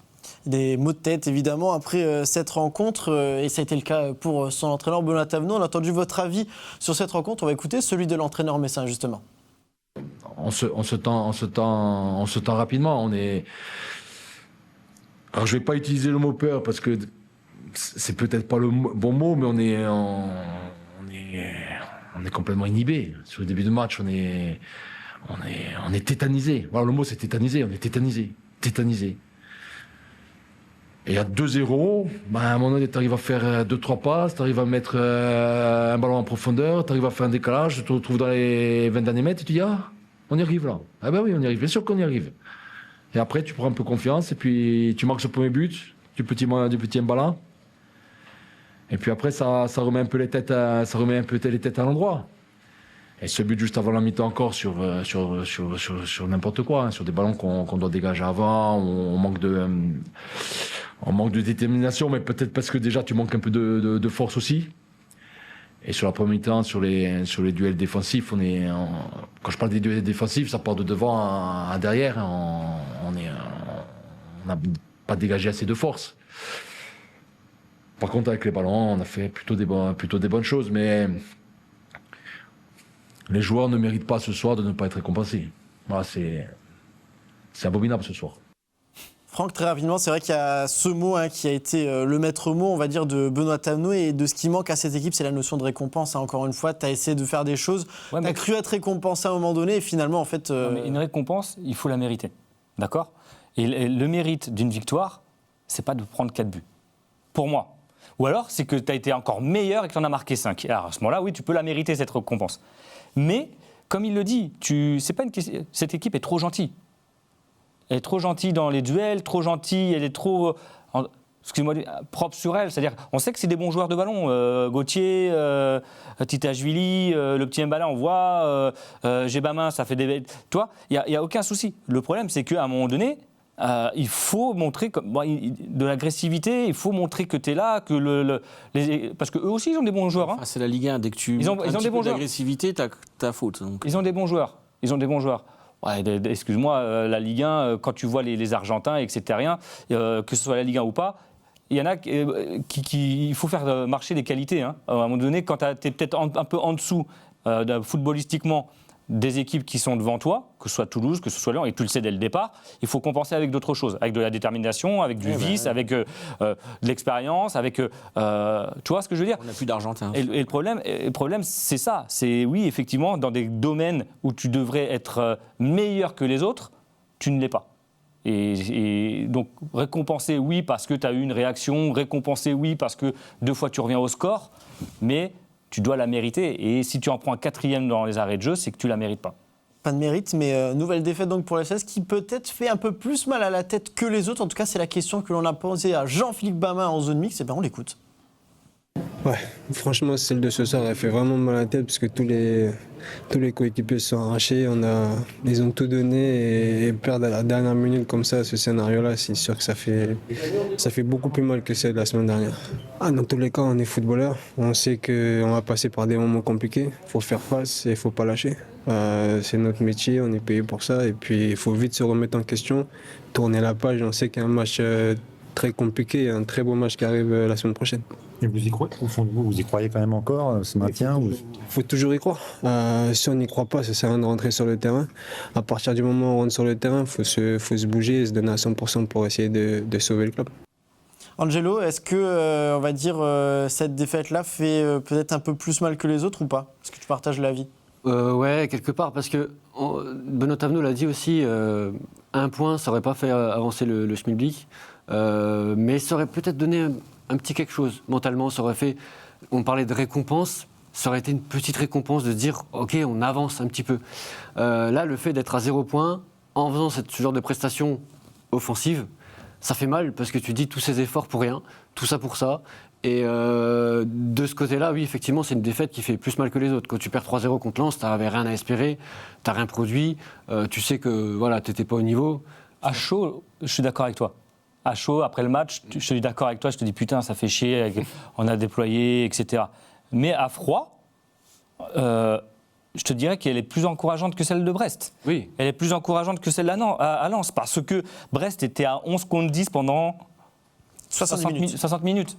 Des maux de tête, évidemment, après cette rencontre, et ça a été le cas pour son entraîneur Benoît Tavenot. On a entendu votre avis sur cette rencontre, on va écouter celui de l'entraîneur messin, justement. On se tend rapidement, Alors je ne vais pas utiliser le mot peur parce que c'est peut-être pas le bon mot, mais on est complètement inhibé. Sur le début de match, on est tétanisé. Voilà, le mot c'est tétanisé, on est tétanisé. Et il y a 2-0, à un moment donné, tu arrives à faire 2-3 passes, tu arrives à mettre un ballon en profondeur, tu arrives à faire un décalage, tu te retrouves dans les 20 derniers mètres et tu dis on y arrive là. Ah ben oui, on y arrive, bien sûr qu'on y arrive. Et après, tu prends un peu confiance et puis tu marques ce premier but du petit Mbala. Et puis après, ça remet un peu les têtes à l'endroit. Et ce but juste avant la mi-temps encore sur n'importe quoi, sur des ballons qu'on doit dégager avant, on manque de détermination, mais peut-être parce que déjà tu manques un peu de force aussi. Et sur la première mi-temps, sur les duels défensifs, quand je parle des duels défensifs, ça part de devant à derrière. On n'a pas dégagé assez de force. Par contre, avec les ballons, on a fait plutôt des bonnes choses, mais les joueurs ne méritent pas ce soir de ne pas être récompensés. Voilà, c'est abominable ce soir. Franck, très rapidement, c'est vrai qu'il y a ce mot qui a été le maître mot, on va dire, de Benoît Tavenot, et de ce qui manque à cette équipe, c'est la notion de récompense. Encore une fois, tu as essayé de faire des choses, tu as cru être récompensé à un moment donné, et finalement, en fait... Non, mais une récompense, il faut la mériter, d'accord ? Et le mérite d'une victoire, c'est pas de prendre 4 buts, pour moi. Ou alors, c'est que tu as été encore meilleur et que tu en as marqué 5. Alors à ce moment-là, oui, tu peux la mériter, cette récompense. Mais, comme il le dit, cette équipe est trop gentille. Elle est trop gentille dans les duels, trop gentille, elle est trop, excuse-moi, propre sur elle. C'est-à-dire, on sait que c'est des bons joueurs de ballon. Gauthier, Titashvili, le petit Mbala, on voit. Gébamin, ça fait des... Tu vois, il n'y a aucun souci. Le problème, c'est qu'à un moment donné, il faut montrer de l'agressivité, il faut montrer que tu es là, que parce qu'eux aussi, ils ont des bons joueurs. Hein. C'est la Ligue 1, dès que tu Ils ont montres un des petit bons peu joueurs. d'agressivité, t'as faute. Donc. Ils ont des bons joueurs. Ouais, excuse-moi, la Ligue 1, quand tu vois les Argentins et que c'est terrien, que ce soit la Ligue 1 ou pas, il y en a il faut faire marcher des qualités. Hein. À un moment donné, quand tu es peut-être un peu en dessous footballistiquement des équipes qui sont devant toi, que ce soit Toulouse, que ce soit Lyon, et tu le sais dès le départ, il faut compenser avec d'autres choses, avec de la détermination, avec du vice, avec de l'expérience, avec... tu vois ce que je veux dire ? On n'a plus d'Argentins. Et le problème, c'est ça. C'est, oui, effectivement, dans des domaines où tu devrais être meilleur que les autres, tu ne l'es pas. Et donc, récompenser, oui, parce que tu as eu une réaction, récompenser, oui, parce que 2 fois tu reviens au score, mais tu dois la mériter. Et si tu en prends un 4e dans les arrêts de jeu, c'est que tu la mérites pas. Pas de mérite, mais nouvelle défaite donc pour la FCMS qui peut-être fait un peu plus mal à la tête que les autres. En tout cas, c'est la question que l'on a posée à Jean-Philippe Bamin en zone mixte. Et bien, on l'écoute. Ouais, franchement, celle de ce soir, elle fait vraiment mal à la tête parce que tous les coéquipiers se sont arrachés. Ils ont tout donné et perdre à la dernière minute comme ça, ce scénario-là, c'est sûr que ça fait beaucoup plus mal que celle de la semaine dernière. Dans tous les cas, on est footballeur. On sait qu'on va passer par des moments compliqués. Il faut faire face et il ne faut pas lâcher. C'est notre métier, on est payé pour ça. Et puis, il faut vite se remettre en question, tourner la page. On sait qu'il y a un match très compliqué, un très beau match qui arrive la semaine prochaine. Et vous y croyez, au fond de vous y croyez quand même encore, ce maintien Il faut toujours y croire. Si on n'y croit pas, ça ne sert à rien de rentrer sur le terrain. À partir du moment où on rentre sur le terrain, il faut se bouger et se donner à 100% pour essayer de sauver le club. Angelo, est-ce que, on va dire, cette défaite-là fait peut-être un peu plus mal que les autres ou pas ? Est-ce que tu partages l'avis ? Ouais, quelque part, parce que Benoît Tavenot l'a dit aussi, 1 point, ça n'aurait pas fait avancer le schmilblick, mais ça aurait peut-être donné un petit quelque chose. Mentalement, ça aurait fait, on parlait de récompense, ça aurait été une petite récompense de dire, ok, on avance un petit peu. Là, le fait d'être à 0 point, en faisant ce genre de prestations offensives, ça fait mal, parce que tu dis tous ces efforts pour rien, tout ça pour ça. Et de ce côté-là, oui, effectivement, c'est une défaite qui fait plus mal que les autres. Quand tu perds 3-0 contre Lens, tu n'avais rien à espérer, tu n'as rien produit, tu sais que voilà, tu n'étais pas au niveau. À chaud, je suis d'accord avec toi. À chaud, après le match, je suis d'accord avec toi, je te dis putain, ça fait chier, on a déployé, etc. Mais à froid, je te dirais qu'elle est plus encourageante que celle de Brest. Oui. Elle est plus encourageante que celle à Lens, parce que Brest était à 11 contre 10 pendant 60 minutes.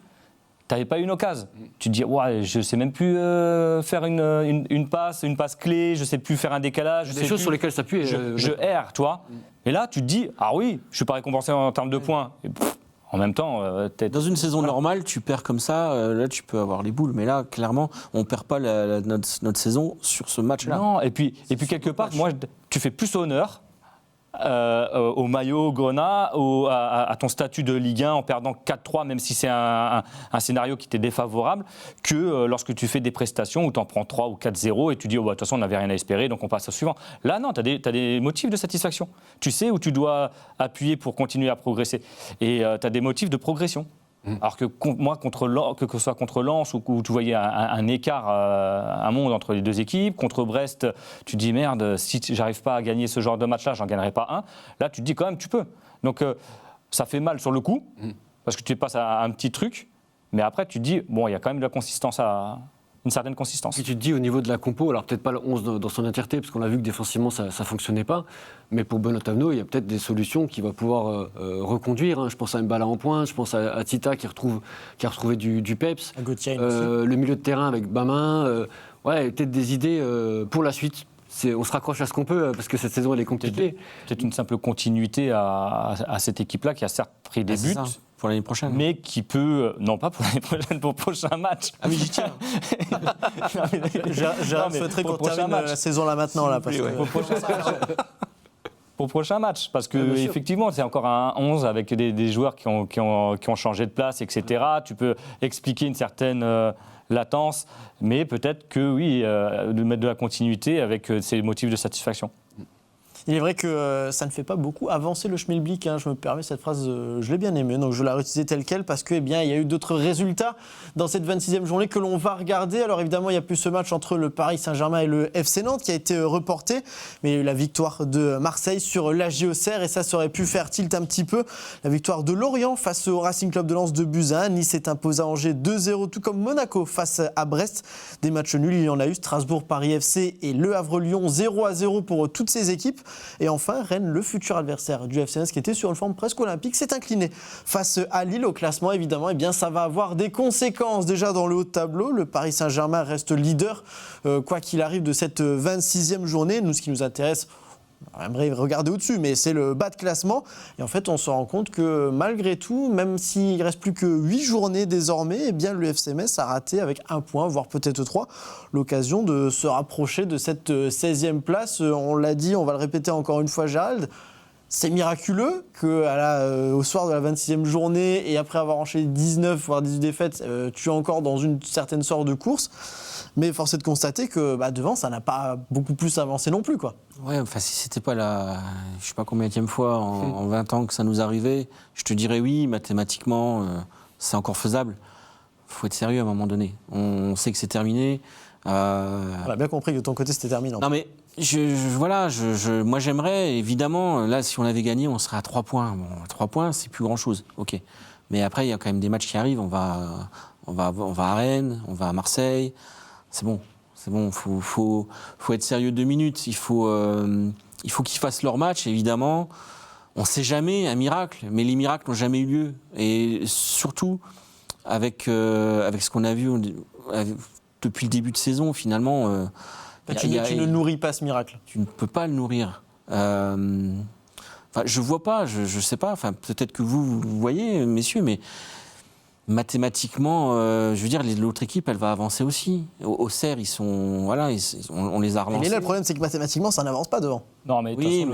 Tu n'avais pas eu une occasion. Tu te dis, ouais, je ne sais même plus faire une passe clé, je ne sais plus faire un décalage. Des choses sur lesquelles s'appuyer. Je erre, tu vois. Et là, tu te dis, ah oui, je ne suis pas récompensé en termes de points. Et en même temps, dans une saison normale, tu perds comme ça, là tu peux avoir les boules. Mais là, clairement, on ne perd pas notre saison sur ce match-là. Non, et puis quelque part, moi, tu fais plus honneur au maillot Grenat, à ton statut de Ligue 1 en perdant 4-3, même si c'est un scénario qui t'est défavorable, que lorsque tu fais des prestations où tu en prends 3 ou 4-0 et tu dis, oh, bah, de toute façon, on n'avait rien à espérer, donc on passe au suivant. Là, non, tu as des motifs de satisfaction. Tu sais où tu dois appuyer pour continuer à progresser. Et tu as des motifs de progression. Alors que moi, que ce soit contre Lens, où tu voyais un écart, un monde entre les deux équipes, contre Brest, tu te dis merde, si j'arrive pas à gagner ce genre de match-là, j'en gagnerai pas un. Là, tu te dis quand même, tu peux. Donc, ça fait mal sur le coup, parce que tu passes à un petit truc, mais après, tu te dis, bon, il y a quand même de la consistance une certaine consistance. Si tu te dis au niveau de la compo, alors peut-être pas le 11 dans son entièreté, parce qu'on a vu que défensivement ça ne fonctionnait pas, mais pour Benoît Tavenot, il y a peut-être des solutions qu'il va pouvoir reconduire. Hein. Je pense à Mbala en pointe, je pense à Tita qui a retrouvé du peps, le milieu de terrain avec Bamin, ouais, peut-être des idées pour la suite. On se raccroche à ce qu'on peut, parce que cette saison elle est compliquée. Peut-être une simple continuité à cette équipe-là qui a certes pris des buts. Pour l'année prochaine. Mais qui peut... Non, pas pour l'année prochaine, pour le prochain match. Ah mais j'y tiens. Je souhaiterais qu'on termine la saison là maintenant. Là, parce que... Pour le prochain match, parce que effectivement, c'est encore un 11 avec des joueurs qui ont changé de place, etc. Tu peux expliquer une certaine latence, mais peut-être que oui, de mettre de la continuité avec ces motifs de satisfaction. Il est vrai que ça ne fait pas beaucoup avancer le Schmilblick. Je me permets cette phrase, je l'ai bien aimée, donc je la réutilisais telle quelle parce qu'il y a eu d'autres résultats dans cette 26e journée que l'on va regarder. Alors évidemment, il n'y a plus ce match entre le Paris Saint-Germain et le FC Nantes qui a été reporté, mais il y a eu la victoire de Marseille sur l'AJ Auxerre et ça aurait pu faire tilt un petit peu. La victoire de Lorient face au Racing Club de Lens 2-1. Nice s'est imposé à Angers 2-0, tout comme Monaco face à Brest. Des matchs nuls, il y en a eu. Strasbourg-Paris FC et Le Havre-Lyon 0-0 pour toutes ces équipes. Et enfin, Rennes, le futur adversaire du FC Metz, qui était sur une forme presque olympique, s'est incliné face à Lille au classement. Évidemment, ça va avoir des conséquences. Déjà dans le haut de tableau, le Paris Saint-Germain reste leader, quoi qu'il arrive de cette 26e journée. Nous, ce qui nous intéresse, on aimerait regarder au-dessus, mais c'est le bas de classement. Et en fait, on se rend compte que malgré tout, même s'il ne reste plus que 8 journées désormais, le FC Metz a raté avec 1 point, voire peut-être 3, l'occasion de se rapprocher de cette 16e place. On l'a dit, on va le répéter encore une fois, Gérald. C'est miraculeux qu'au soir de la 26e journée et après avoir enchaîné 19 voire 18 défaites, tu es encore dans une certaine sorte de course. Mais force est de constater que devant, ça n'a pas beaucoup plus avancé non plus, quoi. Ouais, enfin, si c'était pas je sais pas combienième fois en 20 ans que ça nous arrivait, je te dirais oui, mathématiquement, c'est encore faisable. Il faut être sérieux à un moment donné. On sait que c'est terminé. On a bien compris que de ton côté, c'était terminé. Non, mais moi, j'aimerais, évidemment, là, si on avait gagné, on serait à 3 points. Bon, 3 points, c'est plus grand-chose, ok. Mais après, il y a quand même des matchs qui arrivent. On va à Rennes, on va à Marseille. C'est bon, faut être sérieux 2 minutes. Il faut qu'ils fassent leur match, évidemment. On ne sait jamais, un miracle, mais les miracles n'ont jamais eu lieu. Et surtout, avec ce qu'on a vu depuis le début de saison, finalement... tu ne nourris pas ce miracle. Tu ne peux pas le nourrir. Je vois pas, je sais pas. Enfin, peut-être que vous voyez, messieurs, mais... Mathématiquement, je veux dire, l'autre équipe, elle va avancer aussi. Auxerre, on les a relancés. Mais là, le problème, c'est que mathématiquement, ça n'avance pas devant. Non, mais, oui,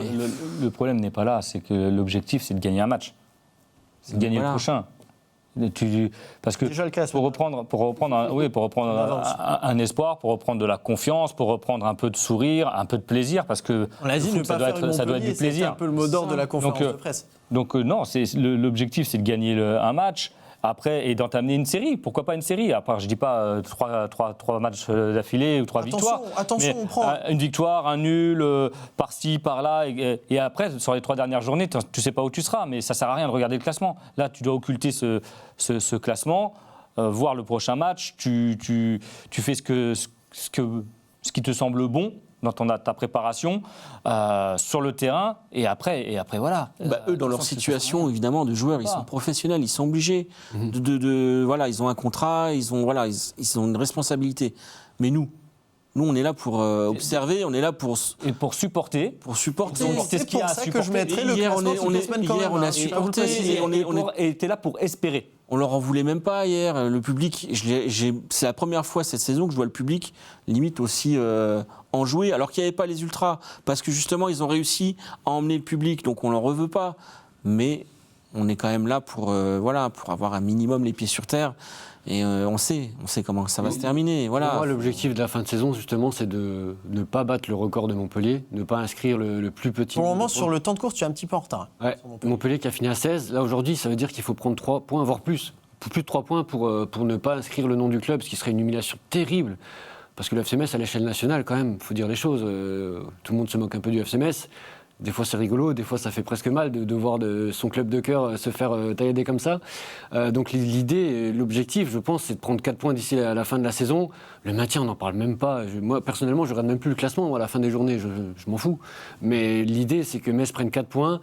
le problème n'est pas là. C'est que l'objectif, c'est de gagner un match. C'est de gagner le prochain. Parce que déjà le cas, pour reprendre un espoir, pour reprendre de la confiance, pour reprendre un peu de sourire, un peu de plaisir, parce que on l'a dit, ça doit être du plaisir. C'est un peu le mot d'ordre de la conférence de presse. Donc non, l'objectif, c'est de gagner un match. Après, et d'entamer une série. Pourquoi pas une série? Après, je dis pas 3 matchs d'affilée ou 3 victoires. Attention, on prend. Une victoire, un nul, par-ci, par-là. Et après, sur les 3 dernières journées, tu sais pas où tu seras. Mais ça sert à rien de regarder le classement. Là, tu dois occulter ce classement, voir le prochain match. Tu fais ce qui te semble bon dans ta préparation sur le terrain et après voilà. Eux dans leur situation évidemment de joueurs, ils sont professionnels, ils sont obligés ils ont un contrat, ils ont une responsabilité. Mais nous on est là pour observer, on est là pour supporter. C'est pour ça que je mettrais le classement sur les semaines quand même. Hier on a supporté et t'es là pour espérer. On leur en voulait même pas hier. Le public, c'est la première fois cette saison que je vois le public limite aussi enjoué, alors qu'il n'y avait pas les ultras, parce que justement ils ont réussi à emmener le public, donc on leur en veut pas. Mais on est quand même là pour avoir un minimum les pieds sur terre. Et on sait comment ça va se terminer. Voilà. Pour moi, l'objectif de la fin de saison, justement, c'est de ne pas battre le record de Montpellier, ne pas inscrire le plus petit. Pour le moment, sur le temps de course, tu es un petit peu en retard. Ouais. Montpellier qui a fini à 16. Là, aujourd'hui, ça veut dire qu'il faut prendre 3 points, voire plus. Plus de 3 points pour ne pas inscrire le nom du club, ce qui serait une humiliation terrible. Parce que le FC Metz, à l'échelle nationale, quand même, il faut dire les choses. Tout le monde se moque un peu du FC Metz. Des fois c'est rigolo, des fois ça fait presque mal de voir son club de cœur se faire taillader comme ça. Donc l'idée, l'objectif, je pense, c'est de prendre 4 points d'ici à la fin de la saison. Le maintien, on n'en parle même pas. Moi, personnellement, je ne regarde même plus le classement à la fin des journées, je m'en fous. Mais l'idée, c'est que Metz prenne 4 points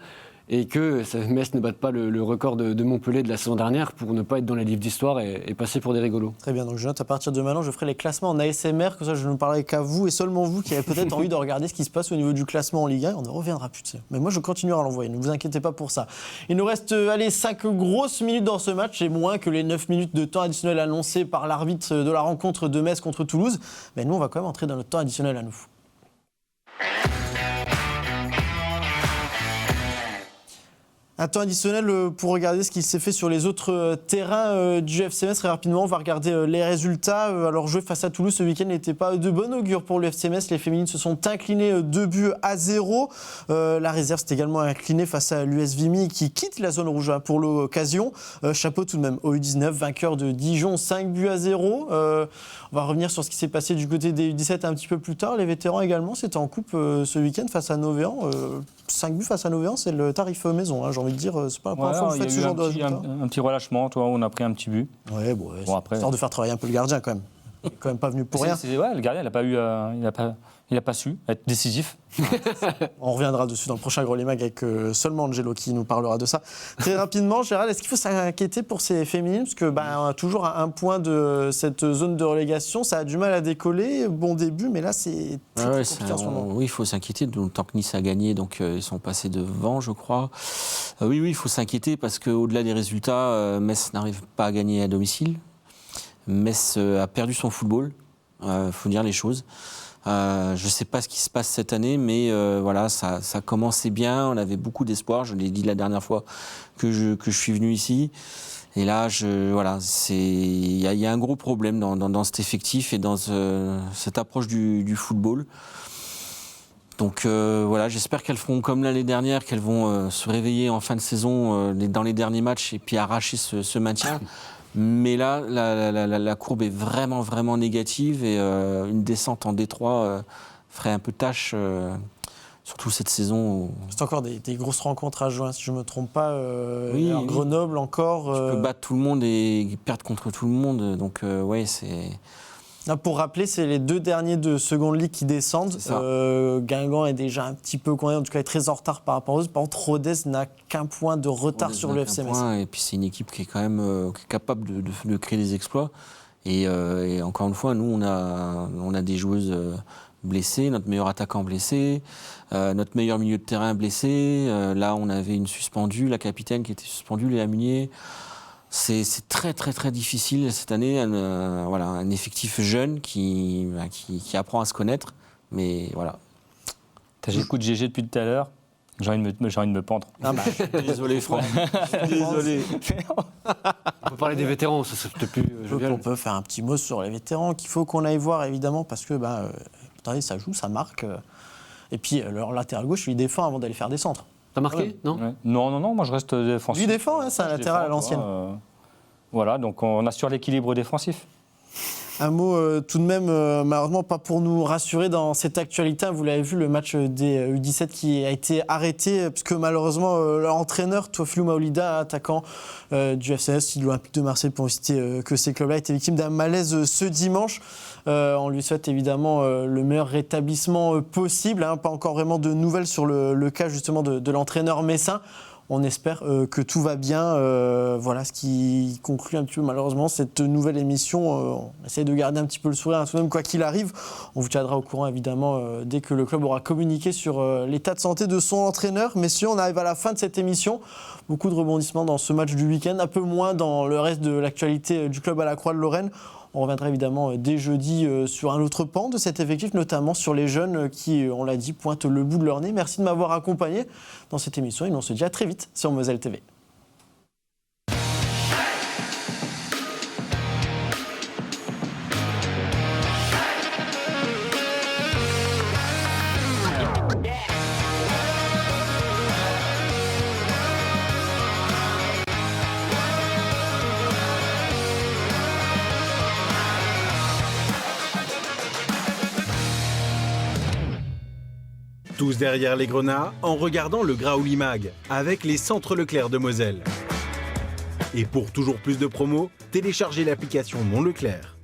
et que Metz ne batte pas le record de Montpellier de la saison dernière pour ne pas être dans les livres d'histoire et passer pour des rigolos. Très bien, donc je note à partir de maintenant, je ferai les classements en ASMR, comme ça je ne parlerai qu'à vous et seulement vous qui avez peut-être envie de regarder ce qui se passe au niveau du classement en Ligue 1. On ne reviendra plus dessus. Mais moi je continuerai à l'envoyer, ne vous inquiétez pas pour ça. Il nous reste 5 grosses minutes dans ce match et moins que les 9 minutes de temps additionnel annoncés par l'arbitre de la rencontre de Metz contre Toulouse. Mais nous on va quand même entrer dans notre temps additionnel à nous. Un temps additionnel pour regarder ce qui s'est fait sur les autres terrains du FC Metz. Très rapidement, on va regarder les résultats. Alors, jouer face à Toulouse ce week-end n'était pas de bon augure pour le FC Metz. Les féminines se sont inclinées 2-0. La réserve s'est également inclinée face à l'US Vimy qui quitte la zone rouge pour l'occasion. Chapeau tout de même au U19, vainqueur de Dijon 5-0. On va revenir sur ce qui s'est passé du côté des U17 un petit peu plus tard. Les vétérans également, c'était en coupe ce week-end face à Novéan. 5 buts face à Novéan, c'est le tarif maison, hein, j'ai envie de dire. C'est pas la première fois que vous faites ce genre de résultat. Un petit relâchement, toi, on a pris un petit but. Ouais, après, histoire de faire travailler un peu le gardien quand même. Il n'est quand même pas venu pour rien. Le gardien, il n'a pas su être décisif. On reviendra dessus dans le prochain Gros Les Mag avec seulement Angelo qui nous parlera de ça. Très rapidement, Gérald, est-ce qu'il faut s'inquiéter pour ces féminines ? Parce que on a toujours à un point de cette zone de relégation, ça a du mal à décoller. Bon début, mais là, c'est très compliqué en ce moment. Oui, il faut s'inquiéter. Tant que Nice a gagné, donc ils sont passés devant, je crois. Oui, il faut s'inquiéter parce qu'au-delà des résultats, Metz n'arrive pas à gagner à domicile. Metz a perdu son football, faut dire les choses. Je ne sais pas ce qui se passe cette année, mais voilà, ça commençait bien. On avait beaucoup d'espoir. Je l'ai dit la dernière fois que je suis venu ici. Et là, il y a un gros problème dans cet effectif et dans cette approche du football. Donc voilà, j'espère qu'elles feront comme l'année dernière, qu'elles vont se réveiller en fin de saison dans les derniers matchs et puis arracher ce maintien. Mais là, la courbe est vraiment, vraiment négative et une descente en D3 ferait un peu tâche, surtout cette saison. C'est encore des grosses rencontres à jouer, si je ne me trompe pas. Grenoble encore. Tu peux battre tout le monde et perdre contre tout le monde. Donc, c'est... Pour rappeler, c'est les 2 derniers de Seconde Ligue qui descendent. Guingamp est déjà un petit peu condamné, en tout cas est très en retard par rapport aux autres. Par contre, Rodez n'a qu'un point de retard sur le FC Metz. Et puis c'est une équipe qui est quand même capable de créer des exploits. Et encore une fois, nous, on a des joueuses blessées, notre meilleur attaquant blessé, notre meilleur milieu de terrain blessé. Là, on avait une suspendue, la capitaine qui était suspendue, Léa Munier. C'est très très très difficile cette année, un effectif jeune qui apprend à se connaître, mais voilà. J'ai le coup de GG depuis tout à l'heure, j'ai envie de me pendre. Désolé Franck, désolé. On peut parler des vétérans, ça serait peut-être plus jovial. On peut faire un petit mot sur les vétérans qu'il faut qu'on aille voir évidemment parce que attendez, ça joue, ça marque. Et puis leur latéral gauche, il défend avant d'aller faire des centres. T'as marqué, non ? Non, moi je reste défensif. Lui défend, c'est un latéral à l'ancienne. Voilà, donc on assure l'équilibre défensif. Un mot tout de même, malheureusement pas pour nous rassurer dans cette actualité. Vous l'avez vu, le match des U17 qui a été arrêté, puisque malheureusement leur entraîneur, Toafilou Maolida, attaquant du FCS, de l'Olympique de Marseille, pour citer que ces clubs-là, étaient victimes d'un malaise ce dimanche. On lui souhaite évidemment le meilleur rétablissement possible. Pas encore vraiment de nouvelles sur le cas justement de l'entraîneur messin. On espère que tout va bien. Voilà ce qui conclut un petit peu malheureusement cette nouvelle émission. On essaie de garder un petit peu le sourire, tout de même quoi qu'il arrive. On vous tiendra au courant évidemment dès que le club aura communiqué sur l'état de santé de son entraîneur. Messieurs, on arrive à la fin de cette émission. Beaucoup de rebondissements dans ce match du week-end, un peu moins dans le reste de l'actualité du club à la Croix-de-Lorraine. On reviendra évidemment dès jeudi sur un autre pan de cet effectif, notamment sur les jeunes qui, on l'a dit, pointent le bout de leur nez. Merci de m'avoir accompagné dans cette émission et on se dit à très vite sur Moselle TV. Tous derrière les grenats en regardant le Graouli Mag avec les centres Leclerc de Moselle. Et pour toujours plus de promos, téléchargez l'application Mon Leclerc.